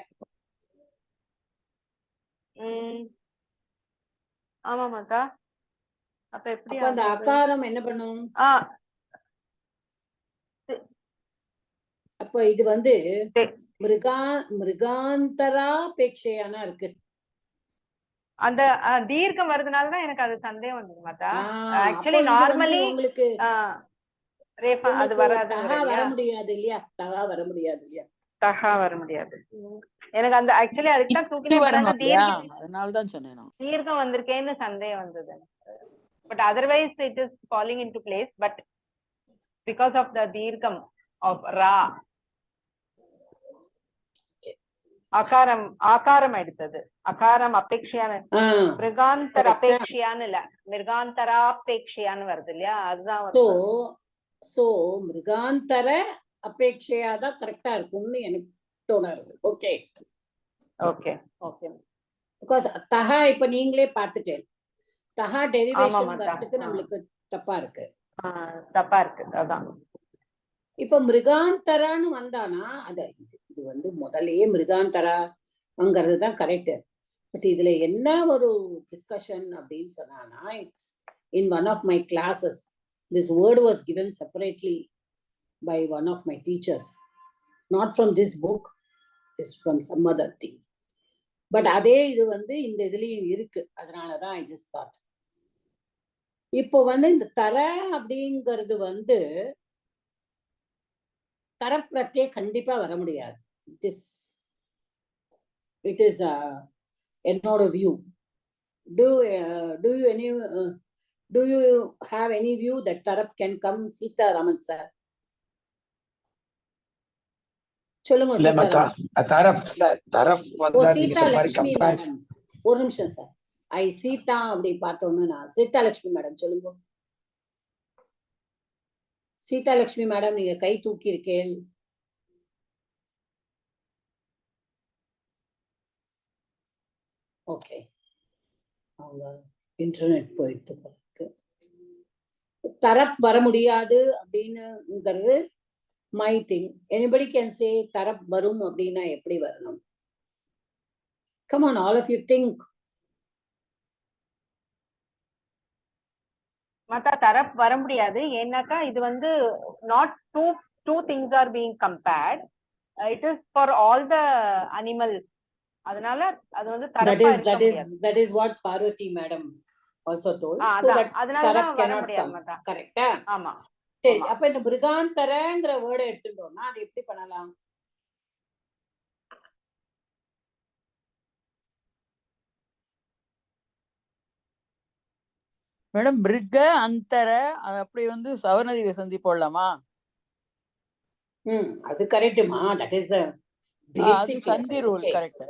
ஆமா மாதா. அப்ப எப்படி அந்த அகாரம் என்ன பண்ணும்? அப்ப இது மிருகாந்தராபேக்ஷையானா இருக்கு. அந்த தீர்க்கம் வருதுனாலதான் எனக்கு அது சந்தேகம் வந்தது மாதா. ஆக்சுவலி நார்மலி உங்களுக்கு ரேபா அது வர முடியாது இல்லையா? தகா வர முடியாது இல்லையா? தகா வர முடியாது. எனக்கு அந்த ஆக்சுவலி அதுக்கு தான் அதனாலதான் சொன்னேன் தீர்க்கம் வந்திருக்கேன்னு சந்தேகம் வந்தது. But otherwise it is falling into place. But because of the தீர்க்கம் ஆஃப் ரா ஆகாரம் எடுத்தது. அகாரம் அபேக்ஷையான மிருகாந்தர அபேக்ஷையான்னு இல்ல, மிருகாந்தராபேக்ஷையான்னு வருது இல்லையா? அதுதான். சோ மிருகாந்தர அபேக்ஷையா தான் கரெக்டா இருக்கும்னு எனக்கு தோணுது. Okay okay okay. பிகாஸ் தகா இப்ப நீங்களே பார்த்துட்டேன், தகா டெரிவேஷன் வரதுக்கு நம்மளுக்கு தப்பா இருக்கு. அதான் இப்ப மிருகாந்தரான்னு வந்தானா அது இது முதல்லயே மிருகாந்தராங்கிறது தான் கரெக்ட். பட் இதுல என்ன ஒரு டிஸ்கஷன் அப்படின்னு சொன்னானா, it's in one of my classes this word was given separately by one of my teachers, not from this book, is from some other thing. But அதே இது இந்த இதுலயும் இருக்கு. அதனாலதான் I just thought இப்போ வந்து இந்த தர அப்படிங்கிறது வந்து தரப்பிரத்தியே கண்டிப்பா வர முடியாது. இட் இஸ் என்னோட view. Do you have any view that Tarap can come? Sita Raman sir. சொல்லுங்க இல்ல சீதா மத்தா ராமன். தரப் ஓ வந்தா நீங்க சீதா சொன்ன மாதிரி லட்சுமி கம்பேர் மேடம், ஒரு நிமிஷம் சார். சீதா அப்படி பார்த்தோன்னு நான் சீதா லட்சுமி மேடம் சொல்லுங்க. சீதா லட்சுமி மேடம் நீங்க கை தூக்கி இருக்கேன். ஓகே, அவங்க இன்டர்நெட் போயிட்டு தரப் வர முடியாது அப்படின்னுங்கிறது my thing. Anybody can say தரப் வரும் அப்படின்னா எப்படி வரணும்? Come on, all of you think. மத்த தரப் வர முடியாது. ஏன்னாக்கா இது வந்து not two things are being compared. It is for all the animals. அதனால அது வந்து தரப்பா இருக்க முடியாது. That is what Parvati madam also told. So that அதனால tarap வர cannot முடியாது come. மத்தா. Correct? ஆமா. சரி, அப்ப இந்த மிருகாந்தரங்கிற வேர்டை எடுத்துட்டோம்னா அது எப்படி பண்ணலாம்? மேடம் மிருக அந்தர அப்படி வந்து சவர்ணதிக சந்தி போடலாமா? அது கரெக்ட்டுமா. That is the அது basic சந்தி rule. Correct.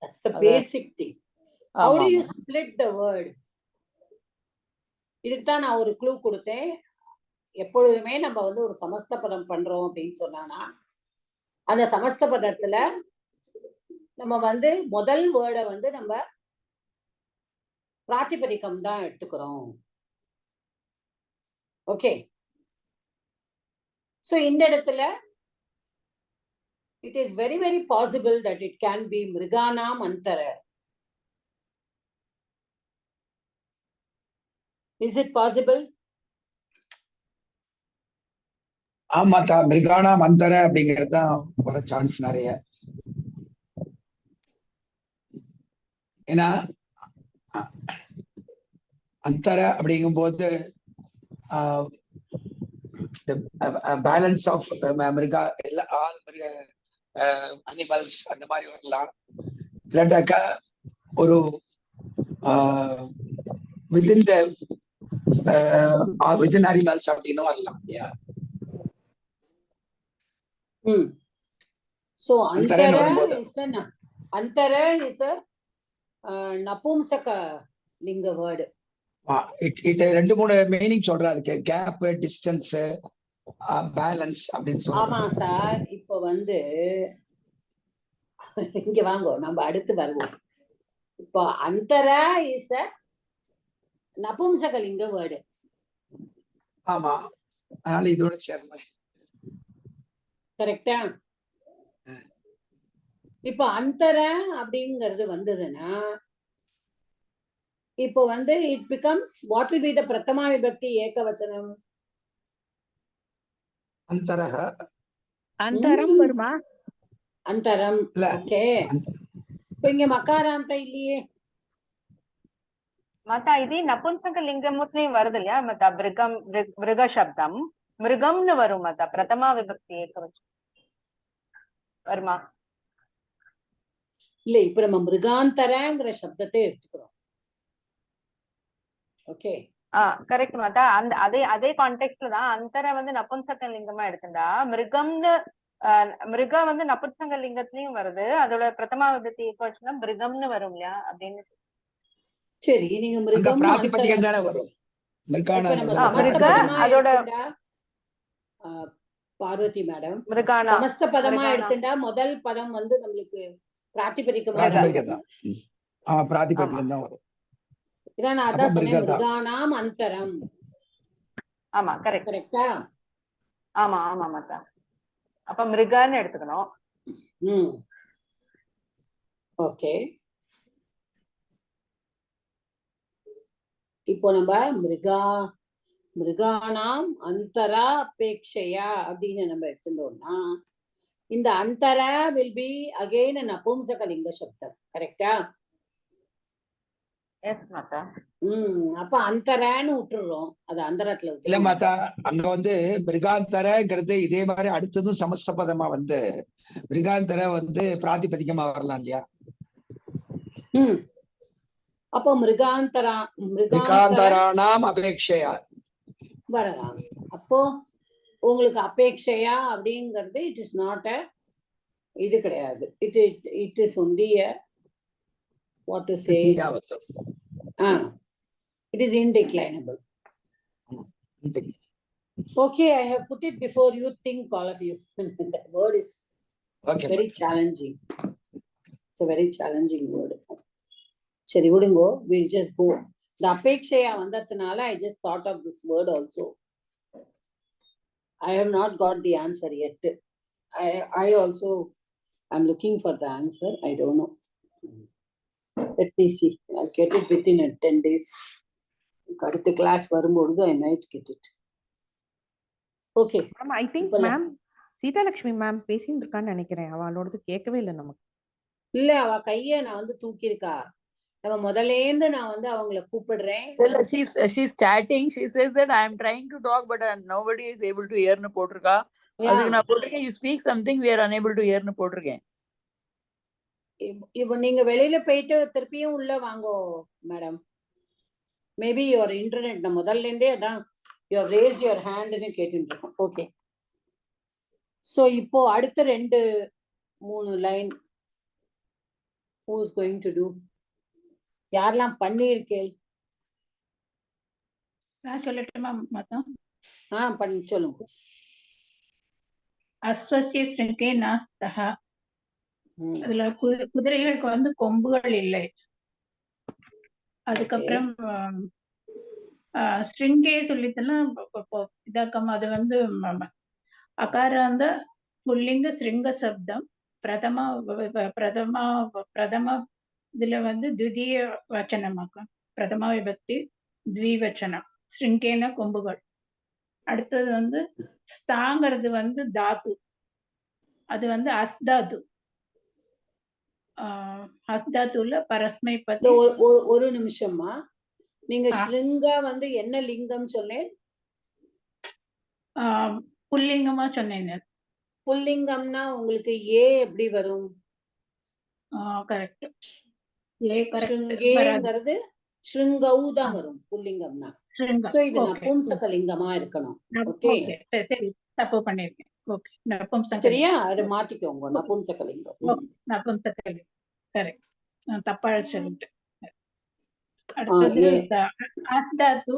That's the basic thing. How do you split the word? இதுக்கு தான் நான் ஒரு க்ளூ கொடுத்தேன். எப்பொழுதுமே நம்ம வந்து ஒரு சமஸ்த பதம் பண்றோம் அப்படின்னு சொன்னானா அந்த சமஸ்த பதத்துல நம்ம வந்து முதல் வேர்டை வந்து நம்ம பிராதிபதிகம் தான் எடுத்துக்கிறோம். ஓகே, சோ இந்த இடத்துல it is very very possible that it can be மிருகானாம் அந்தர. Is it possible? ஆமாத்தா, மிருகானா மந்தர அப்படிங்கிறது தான் வர சான்ஸ் நிறைய. ஏன்னா அந்தர அப்படிங்கும் போது பேலன்ஸ் ஆஃப் மிருகா எல்லா ஆல் அனிமல்ஸ் அந்த மாதிரி வரலாம். இல்லாட்டாக்கா ஒரு within animals அப்படின்னு வரலாம். So antara is a napumsaka linga word. it ரெண்டு மூணு மீனிங் சொல்றேன். அதுக்கு கேப், டிஸ்டன்ஸ், பேலன்ஸ் அப்படின்னு சொல்றேன். ஆமா சார், இப்போ வந்து இங்க வாங்கோ, நம்ம அடுத்து வருவோம். இப்போ அந்தரா is a napumsaka linga word. ஆமா, அதனால இதோட சேர்ந்து கரெக்டா? இப்போ அந்தர அப்படிங்கிறது வந்ததுன்னா இப்போ வந்து it becomes what will be the prathama vibhakti ஏகவச்சனம்? அந்தரஹ. அந்தரம் வருமா? அந்தரம். ஓகே, இப்போ இங்க மகாராந்த இல்லையே. மத்தா இது நபும்சக லிங்கமுத்லயும் வருது இல்லையா மத்தா? மிருக சப்தம் மிருகம்னு வரும் மத்தா. பிரதமா விபக்தி ஏகவச்சனம் வருமா? இல்ல, இப்ப நம்ம மிருகாந்தரங்கிற சப்தத்தை எடுத்துக்கிறோம். ஓகே, கரெக்ட் மாதா. அதே கான்டெக்ட்ல தான் அந்தர வந்து நபும்சக லிங்கமா எடுத்துட்டா மிருகம்னு மிருகா வந்து நபும்சக லிங்கத்திலயும் வருது. அதோட பிரதமா விபக்தி ஏகவச்சனம் மிருகம்னு வரும் இல்லையா அப்படின்னு. சரி, நீங்க மிருகம் பிராதிபதிகம் தானே வரும். அதோட பார்வதி மேடம் சமஸ்த பதமா எடுத்துட்டா முதல் பதம் வந்து நம்மளுக்கு பிராதிபதிகம் தான் வரும். இதான் நான் அதான் சொன்னேன், மிருகானாம் அந்தரம். ஆமா, கரெக்ட். கரெக்டா? ஆமா ஆமா மத்தா. அப்ப மிருகான்னு எடுத்துக்கணும். ஓகே, இப்போ நம்ம மிருகானாம் அந்தரா அபேக்ஷையா அப்படின்னு நம்ம எடுத்துட்டோம்னா இந்த அந்தரா will be again a napumsaka linga shabdam. கரெக்டா? எஸ் மத்தா. அப்ப அந்தரான்னு விட்டுடுறோம், அது அந்தரத்துல இல்ல விட்டுருவோம். மாதா, அங்க வந்து மிருகாந்தரங்கிறது இதே மாதிரி அடுத்ததும் சமஸ்த பதமா வந்து மிருகாந்தர வந்து பிராதிபதிகமா வரலாம் இல்லையா? அப்போ மிருகாந்தரா மிருகாந்தராணாம் அபேட்சையா வரலாம். அப்போ உங்களுக்கு அபேட்சையா அப்படிங்கிறது இட் இஸ் நாட் அ இது கிடையாது. It is only a what to say, it is indeclinable. Okay, I have put it before you. Think, all of you. That word is very challenging. It's a very challenging word. Seri vidungo, we'll just go. The apekshaya vandathanala I just thought of this word also. I have not got the answer yet. I also am looking for the answer. I don't know. Let me see. I'll get it within 10 days. அடுத்த class வரும்போது I might get it. Okay. Ma'am, I think ma'am Seethalakshmi ma'am பேசிட்டு இருக்கான்னு நினைக்கிறேன். அவளோடது கேட்கவே இல்லை நமக்கு. இல்ல, அவ கைய நான் வந்து தூக்கி இருக்கா. நம்ம முதல்லேந்து நான் வந்து அவங்கள கூப்பிடுறேன். She's chatting. She says that I am trying to talk but nobody is able to hear னு போட்டுருக்கா. அதுக்கு நான் போட்டுருக்கேன், you speak something we are unable to hear னு போட்டுருக்கேன். இப்போ நீங்க வெளியில போயிட்டு திருப்பியும் உள்ள வாங்கோ மேடம். மேபி யுவர் இன்டர்நெட் நான் முதல்ல இருந்தே அதான் யூ ஹவ் ரேஸ்ட் யுவர் ஹேண்ட்னு கேட்டுட்டு இருக்கோம். ஓகே, ஸோ இப்போ அடுத்த 2-3 line who is going to do? யாரெல்லாம் பண்ணியிருக்கேள்? நான் சொல்லட்டுமா மாதா? பண்ணி சொல்லுங்க. அஸ்வசிய ஸ்ருங்கே நாஸ்தஹ. அதுல குதிரைகளுக்கு வந்து கொம்புகள் இல்லை. அதுக்கப்புறம் ஸ்ருங்கே சொல்லிட்டுனா இதாக்கம் அது வந்து அகாராந்த புல்லிங்க ஸ்ருங்க சப்தம் பிரதம இதுல வந்து த்விதீய வச்சனமாக்கும். பிரதம விபக்தி த்விவச்சனம். ஸ்ருங்கேன கொம்புகள். அடுத்தது வந்து ஸ்தாங்கிறது வந்து தாத்து, அது வந்து அஸ்தாத்து. அஸ்தாத்துல பரஸ்மை பத்தி. ஒரு நிமிஷமா, நீங்க ஸ்ருங்கா வந்து என்ன லிங்கம் சொன்னேன்? புல்லிங்கமா சொன்னேன். புல்லிங்கம்னா உங்களுக்கு ஏ எப்படி வரும்? கரெக்ட். ஸ்ருங்கேங்கிறது ஸ்ருங்கௌ தான் வரும் புல்லிங்கம்னா. சோ இது நபும்சக லிங்கமா இருக்கணும். ஓகே, சரி, தப்பு பண்ணிருக்கேன். ஓகே, நபும்சக. சரியா? அதை மாத்திக்கோங்க, நபும்சக லிங்கம். நபும்சக லிங்கம் கரெக்ட். நான் தப்பா சொல்லிட்டேன். அடுத்தது அஸ்தாத்து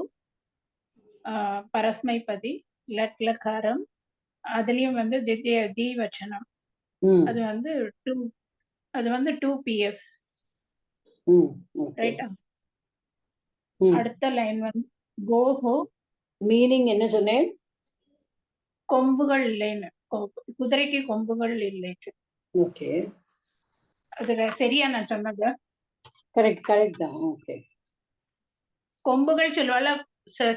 பரஸ்மைபதி லட் லகாரம். அதுலயும் வந்து தீவச்சனம். அது வந்து 2 PS. ரைட்டா? அடுத்த லைன் வந்து கோஹோ. மீனிங் என்ன சொன்னேன்? கொம்புகள் இல்லைன்னு. குதிரைக்கு கொம்புகள் இல்லை. ஓகே, அதுல சரியா நான் சொன்னது? கரெக்ட் தான். ஓகே, கொம்புகள் சொல்லுவாள்.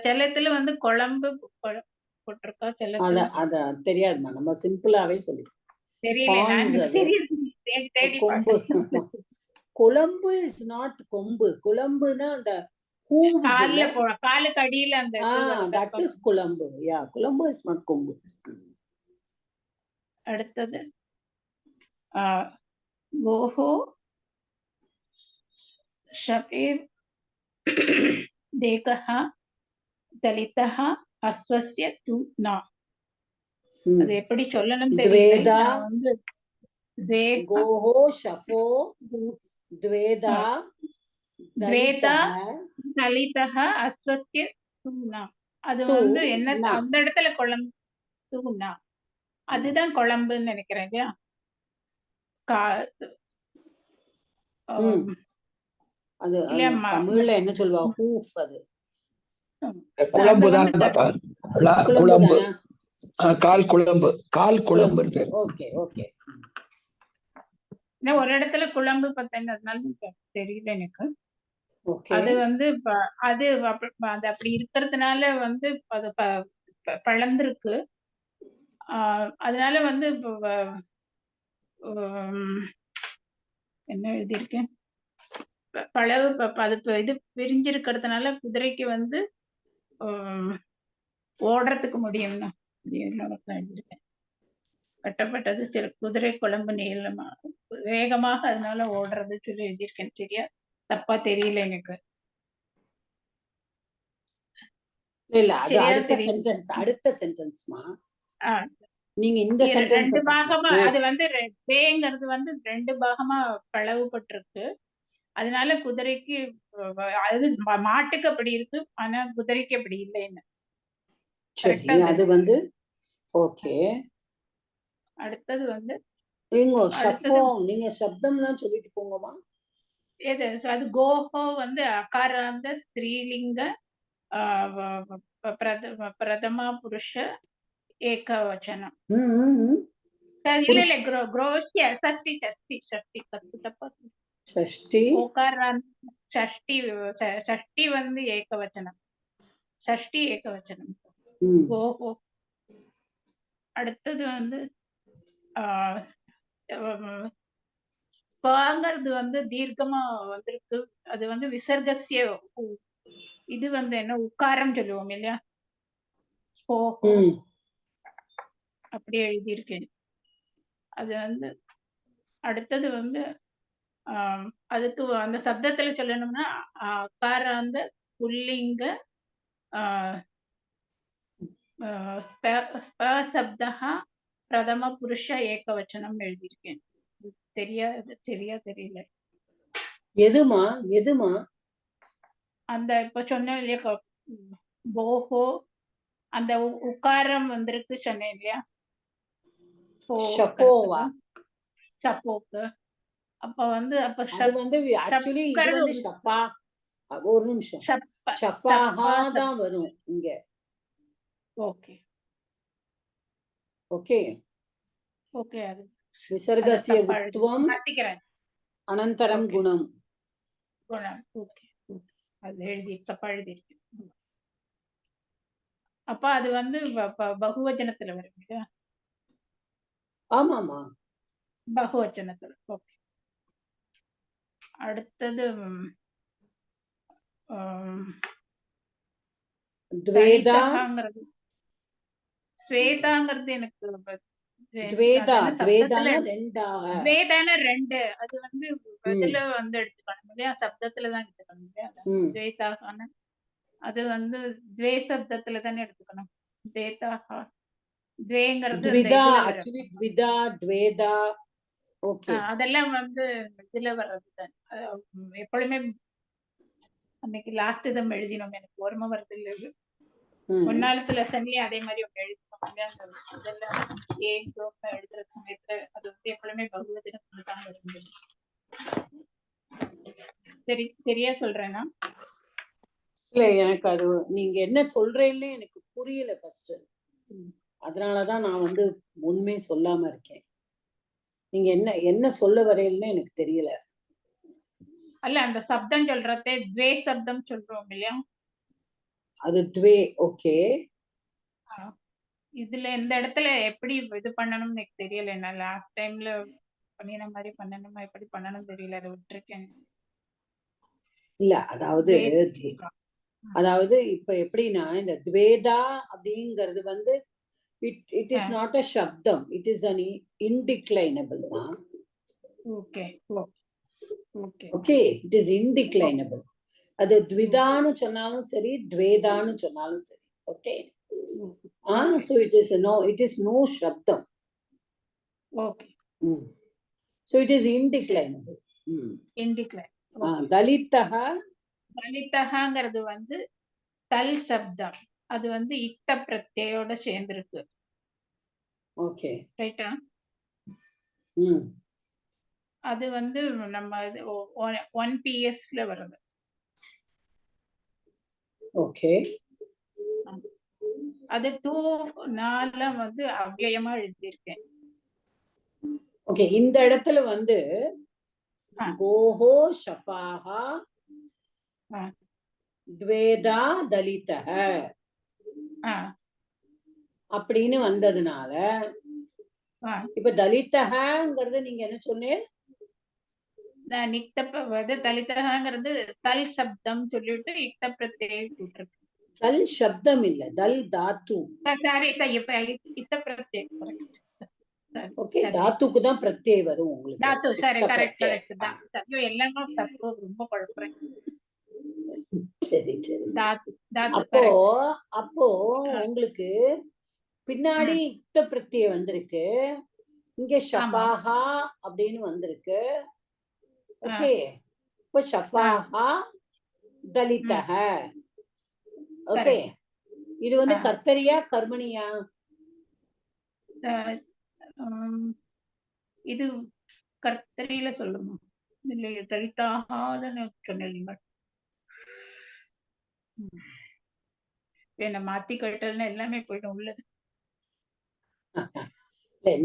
செல்லத்துல வந்து குழம்பு போட்டிருக்கா. செல்லத்துல அத தெரியாதுமா, நம்ம சிம்பிளாவே சொல்லி கொம்பு. குழம்பு இஸ் நாட் கொம்பு. குழம்புனா அந்த காலுக்கு அடியில அந்த that is குழம்பு. யா, குழம்பு இஸ் நாட் கொம்பு. அடுத்தது கோஹோ ஷபேவ் தேகஹ தலிதஹ அஸ்வஸ்ய து நா. அது எப்படி சொல்லணும் தெரியல. வந்து கோஹோ ஷஃபோ த்வேதா தலிதஹ அஸ்வஸ்ய து நா. அது வந்து என்ன அந்த இடத்துல குழம்பு தூனா, அதுதான் குழம்புன்னு நினைக்கிறேன். இல்லையா? அது தமிழ்ல என்ன சொல்வா? ஹூஃப். அது குழம்பு தான். குழம்பு, கால் குழம்பு, கால் குழம்பு. Okay okay. ஒரு இடத்துல குழம்பு பார்த்தேன்னு தெரியல எனக்கு. அது வந்து அது அப்படி இருக்கிறதுனால வந்து அது பழந்திருக்கு. அதனால வந்து என்ன எழுதியிருக்கேன்? பளவு அது இது பிரிஞ்சிருக்கிறதுனால குதிரைக்கு வந்து ஓடுறதுக்கு முடியும்னா எழுதியிருக்கேன். கட்டப்பட்டது சில குதிரை குழம்பு நீளமா வேகமாக அதனால ஓடுறது சொல்லி எழுதியிருக்கேன். சரியா தப்பா தெரியல எனக்கு. இல்ல அது சரியா அடுத்த தெரியல. சென்டென்ஸ்மா. ஆஹ் நீங்க இந்த சென்டென்ஸ் ரெண்டு பாகமா அது வந்து வேங்கிறது வந்து 2 பாகமா பிளவுபட்டிருக்கு. அதனால குதிரைக்கு அது மாட்டுக்கு அப்படி இருக்கு, ஆனா குதிரைக்கு அப்படி இல்லைன்னு. சரி, அது வந்து ஓகே. அடுத்தது வந்து நீங்க சப்தம்லாம் சொல்லிட்டு போங்கம்மா. எது அது கோஹோ வந்து அகாராந்த ஸ்திரீலிங்க பிரதமா புருஷ ஏகவச்சனம். இல்ல குரோஷ்ய ஷஷ்டி ஷஷ்டி ஷஷ்டி தப்பா ஷஷ்டி ஷஷ்டி வந்து ஏகவச்சனம். ஷஷ்டி ஏகவச்சனம். ஓஹோ. அடுத்தது வந்து ஸ்பாங்கிறது வந்து தீர்க்கமா வந்திருக்கு. அது வந்து விசர்கசிய இது வந்து என்ன உக்காரம் சொல்லுவோம் இல்லையா, அப்படி எழுதியிருக்கேன். அது வந்து அடுத்தது வந்து அதுக்கு அந்த சப்தத்துல சொல்லணும்னா அகாராந்த புல்லிங்க ஸ்பசப்தா பிரதம புருஷ ஏகவச்சனம் எழுதியிருக்கேன். சரியா தெரியல. எதுமா அந்த இப்ப சொன்னேன் இல்லையா போஹோ, அந்த உக்காரம் வந்திருக்கு சொன்னேன் இல்லையா, சப்போக்கு. அப்ப வந்து அது வந்து ஆக்சுவலி இது வந்து ஷப்பா. ஒரு நிமிஷம், ஷப்பாஹா தான் வரும் இங்க. Okay okay okay. அது விசர்கஸ்ய உத்வம் அனந்தரம் குணம். ஓகே, அது தப்பா எழுதியிருக்கு. அப்ப அது வந்து பகுவச்சனத்துல வரும் இல்லையா? ஆமாமா, பகுவச்சனத்துல. ஓகே. அடுத்தது ஸ்வேதாங்கிறது எனக்கு ரெண்டு. அது வந்து இதுல வந்து எடுத்துக்கணும் இல்லையா, சப்தத்துல தான் எடுத்துக்கணும் இல்லையா. ஸ்வேதாகான அது வந்து துவே சப்தத்துல தானே எடுத்துக்கணும். துவேதாகா துவேங்கிறது அதெல்லாம் வந்து இதுல வர்றதுதான். எப்பொழுதுமே அன்னைக்கு லாஸ்ட் இதம் எழுதினோம், எனக்கு ஓர்மை வருது இல்லை, முன்னாளத்துல லெசன்லயே அதே மாதிரி ஒண்ணு எழுதினோம் இல்லையா. அதெல்லாம் எழுதுற சமயத்துல அது வந்து எப்பொழுதுமே பகுவச்சனத்துல தான் இருந்தது. சரியா சொல்றேன்னா? இல்ல, எனக்கு அது நீங்க என்ன சொல்றேன்னு எனக்கு புரியல ஃபர்ஸ்ட். அதனாலதான் நான் வந்து உண்மையை சொல்லாம இருக்கேன். நீங்க என்ன சொல்ல வரையில்னு எனக்கு தெரியல. அல்ல, அந்த சப்தம் சொல்றதே துவே சப்தம் சொல்றோம் இல்லையா, அது துவே. ஓகே. இதுல இந்த இடத்துல எப்படி இது பண்ணணும்னு எனக்கு தெரியல. நான் லாஸ்ட் டைம்ல பண்ணின மாதிரி பண்ணணுமா எப்படி பண்ணணும் தெரியல, அதை விட்டுருக்கேன். இல்ல, அதாவது இப்ப எப்படின்னா இந்த துவேதா அப்படிங்கிறது வந்து it is not a shabdam, it is an indeclinable. Okay, it is indeclinable. அது த்விதான்னு சொன்னாலும் சரி, துவேதான்னு சொன்னாலும் சரி. Okay. So it is no shabdam. Okay. So it is indeclinable. தலித்தகாங்கிறது வந்து தல் சப்தம். அது வந்து இட்ட பிரத்யோட சேர்ந்திருக்கு. ஓகே, ரைட்டா? அது வந்து நம்ம 1PS வருது. ஓகே. அது 2 வந்து அவ்யயமா எழுதியிருக்கேன். ஓகே, இந்த இடத்துல வந்து கோஹோ ஷஃபாஹா துவேதா தலிதஹ அப்படின்னு வந்ததுனால இப்ப தலிதஹங்கிறது நீங்க என்ன சொன்னீங்க? நிக்த தலிதகாங்கிறது தல் சப்தம் சொல்லிட்டு இக்த பிரத்யே போட்டிருக்கு. தல் சப்தம் இல்ல, தல் தாத்து. சாரி இக்த பிரத்யே. ஓகே, தாத்துக்கு தான் பிரத்யே வரும் உங்களுக்கு. தாத்து சரி, கரெக்ட் கரெக்ட். ஐயோ எல்லாமே தப்பு, ரொம்ப குழப்பறேன். சரி சரி. தாத்து தாத்து. அப்போ உங்களுக்கு பின்னாடி இக்த பிரத்யே வந்திருக்கு, இங்க ஷஃபாஹா அப்படின்னு வந்திருக்கு. ஓகே, இப்போ ஷஃபாஹா தலிதஹ. ஓகே, இது வந்து கர்த்தரியா கர்மணியா? இது கர்த்தரியில சொல்லுமா? இல்லையா, தலிதாஹான்னு சொன்னீங்க. என்ன மாத்தி கேட்டல்னா எல்லாமே போயிடும் உள்ளது.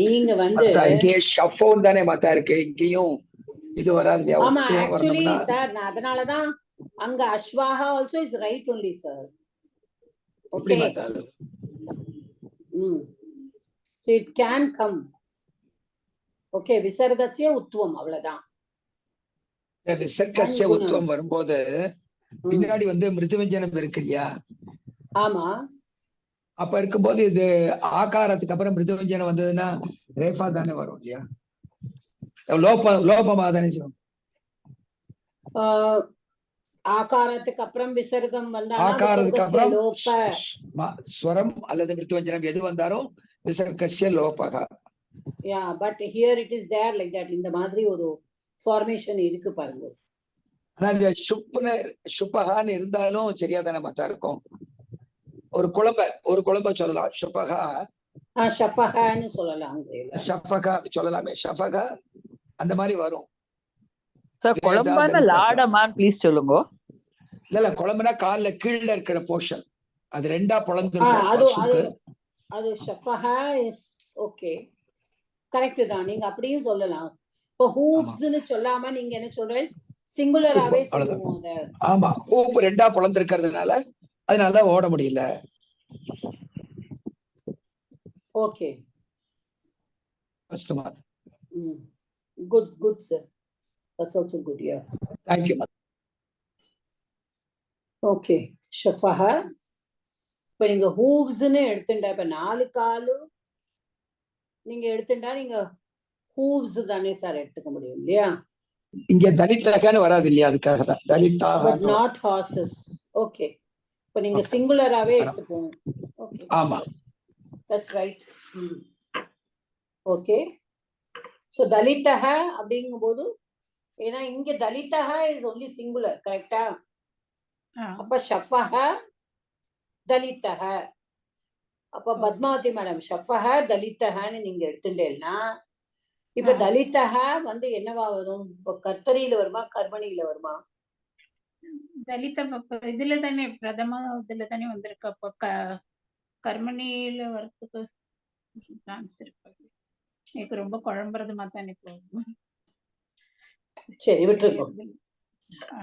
நீங்க வந்து இங்கே ஷஃபோன் தானே மாத்தா இருக்கு, இங்கேயும் இது வராது இல்லையா? ஆமா, ஆக்சுவலி சார் நான் அதனாலதான் அங்க அஸ்வாஹா also is right only sir. Okay, so it can come. Okay, விசர்கஸ்ய உத்துவம், அவ்வளவுதான். விசர்கஸ்ய உத்துவம் வரும்போது பின்னாடி வந்து மிருதுவஞ்சனம் இருக்கு இல்லையா? ஆமா, அப்ப இருக்கும்போது இது ஆகாரத்துக்கு அப்புறம் மிருதுவஞ்சனம் வந்ததுன்னா ரேஃபா தானே வரும் இல்லையா? லோபமா தானே சொல்லும். ஆகாரத்துக்கு அப்புறம் விசர்க்கம் வந்தா ஆகாரத்துக்கு அப்புறம் ஸ்வரம் அல்லது மிருதுவஞ்சனம் எது வந்தாலும் விசர்கஸ்ய லோபகா. Yeah, but here it is there like that. இந்த மாதிரி ஒரு ஃபார்மேஷன் இருக்கு பாருங்க. ஆனா ஷுப்பகான்னு இருந்தாலும் சரியா தானே மத்தா இருக்கும். ஒரு குழம்ப சொல்லலாம், ஷுப்பகா ஷஃபகான்னு சொல்லலாம், ஷஃபகா சொல்லலாமே, ஷஃபகா அந்த மாதிரி வரும். சார் குழம்பான லாடமான் ப்ளீஸ் சொல்லுங்க. இல்ல குழம்புனா கால்ல கீழ இருக்கிற போர்ஷன் அது ரெண்டா பொளந்து அது ஷஃபஹா இஸ் ஓகே, கரெக்ட் தான். நீங்க அப்படியும் சொல்லலாம். இப்போ ஹூப்ஸ்னு சொல்லாம நீங்க என்ன சொல்றீங்க, சிங்குலராவே சொல்லுவோம். ஆமா, ஹூப் ரெண்டா பொளந்து இருக்கிறதுனால அதனால ஓட முடியல. ஓகே, கஷ்டமா. Good good sir, that's also good. Yeah, thank you. Okay, ஷஃபஹா. இப்ப நீங்க ஹூவ்ஸ்னு எடுத்துட்டா, இப்ப 4 காலு நீங்க எடுத்துட்டா நீங்க ஹூவ்ஸ் தானே சார் எடுத்துக்க முடியும் இல்லையா? இங்க தலிதாகன்னு வராது இல்லையா, அதுக்காக தான் தலிதாக, பட் நாட் ஹார்சஸ். ஓகே, இப்ப நீங்க சிங்குலராவே எடுத்துக்கோங்க. ஓகே, ஆமா, தட்ஸ் ரைட். ஓகே, சோ தலிதஹ அப்படிங்கும்போது, ஏன்னா இங்க தலிதஹ இஸ் ஒன்லி சிங்குலர், கரெக்டா? அப்ப ஷஃபஹ தலிதஹ. அப்ப பத்மாவதி மேடம் ஷஃபஹ தலிதஹன்னு நீங்க எடுத்துட்டேன்னா, இப்ப தலிதஹ வந்து என்னவா வரும்? இப்ப கர்த்தரியில வருமா கர்மணியில வருமா? தலித இதுல தானே பிரதமா இதுல தானே வந்திருக்கு. அப்ப கர்மணியில வரதுக்கு சான்ஸ் இருக்கு. எனக்கு ரொம்ப குழம்புறது மாதிரி போகும். சரி,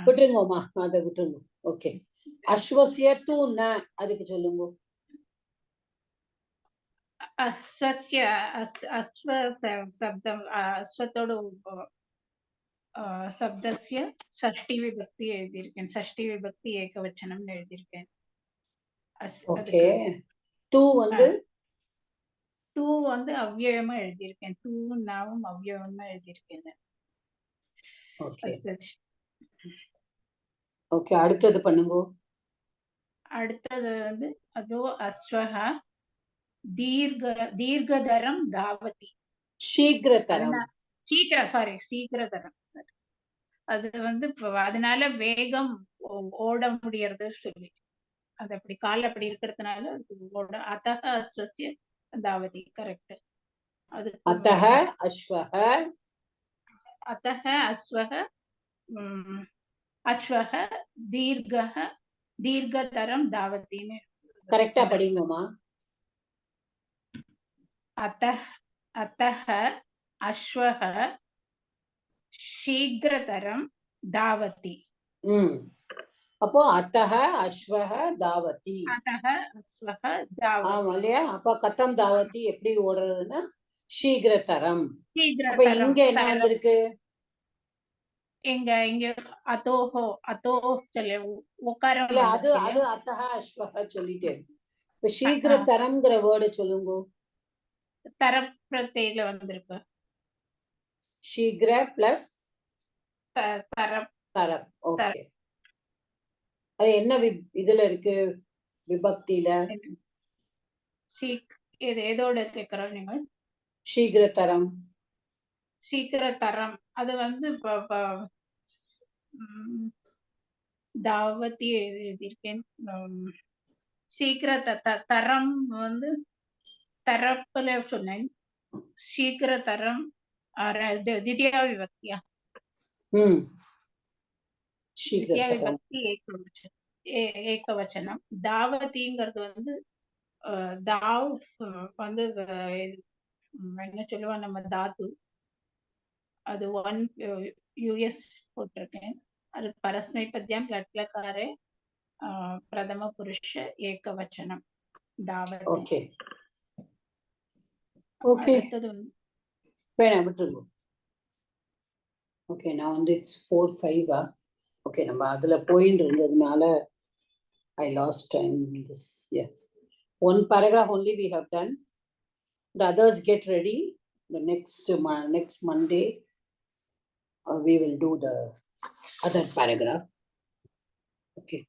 விட்டுருங்கம்மா, அதை விட்டுருங்க. ஓகே, அஸ்வசிய தூ ந அதுக்கு சொல்லுங்க. அஸ்வசிய அஸ்வ சப்தம், அஸ்வத்தோட சப்தஸ்ய ஷஷ்டி விபக்தி எழுதியிருக்கேன். ஷஷ்டி விபக்தி ஏகவச்சனம்னு எழுதியிருக்கேன். ஓகே, தூ வந்து அவ்யயமா எழுதியிருக்கேன். தூ நாவும் அவ்யயமா எழுதியிருக்கேன். ஓகே, அடுத்தது பண்ணுங்க. அடுத்தது வந்து அதோ அஸ்வஹா தீர்கதரம் தாவதி. சீக்கிரதரம் அது வந்து அதனால வேகம் ஓட முடியறது சொல்லி, அது அப்படி கால் அப்படி இருக்கிறதுனால ஓட. அத்தஹ அஸ்வஸ்ய தாவதி, கரெக்ட். அது அத்தஹ அஸ்வஹ அஸ்வஹ தீர்கதரம் தாவத்தின்னு கரெக்டா படிங்கம்மா. அத்தஹ அஸ்வஹ சீக்கிரதரம் தாவதி. அப்போ அத்தஹ அஸ்வஹ தாவதி. ஆமா இல்லையா? அப்ப கத்தம் தாவதி எப்படி ஓடுறதுன்னா சீக்கிரதரம். அப்ப இங்க என்ன வந்திருக்கு? இங்க இங்க அதோஹோ அதோ சொல்லி உக்காரம் இல்ல அது வந்திருக்கு அது இல்லையா? அத்தஹா அஸ்வஹா சொல்லிட்டேன். இப்ப சீக்கிர தரம்ங்கிற வேர்டு சொல்லுங்க. தரம் பிரத்யேல வந்திருக்கு. சீக்கிர பிளஸ் தரம் தரம். ஓகே. அது என்ன இதுல இருக்கு விபக்தியில? இது எதோட சேர்க்கிறோம் நீங்கள்? சீக்கிர தரம். சீக்கிர தரம் அது வந்து தாவதி எழுதியிருக்கேன். சீக்கிர தரம் வந்து தரப்புல சொன்னேன். சீக்கிர தரம் தித்யா விபக்தியா? தித்யா விபக்தி ஏகவச்சனம். தாவதிங்கிறது வந்து தாவ் வந்து என்ன சொல்லுவோம் நம்ம தாத்து, அது 1 US போட்டிருக்கேன். அது பரஸ்மைபத்யம் லட்லகாரே பிரதம புருஷ ஏகவச்சனம் தாவதி. ஓகே ஓகே அடுத்தது வந்து வேணாம் விட்டுருங்க. ஓகே நான் வந்து இட்ஸ் 4-5. ஓகே நம்ம அதுல போயிட்டு இருந்ததுனால I lost time in this. Yeah, one paragraph only we have done. The others get ready. The next Monday we will do the other paragraph. Okay.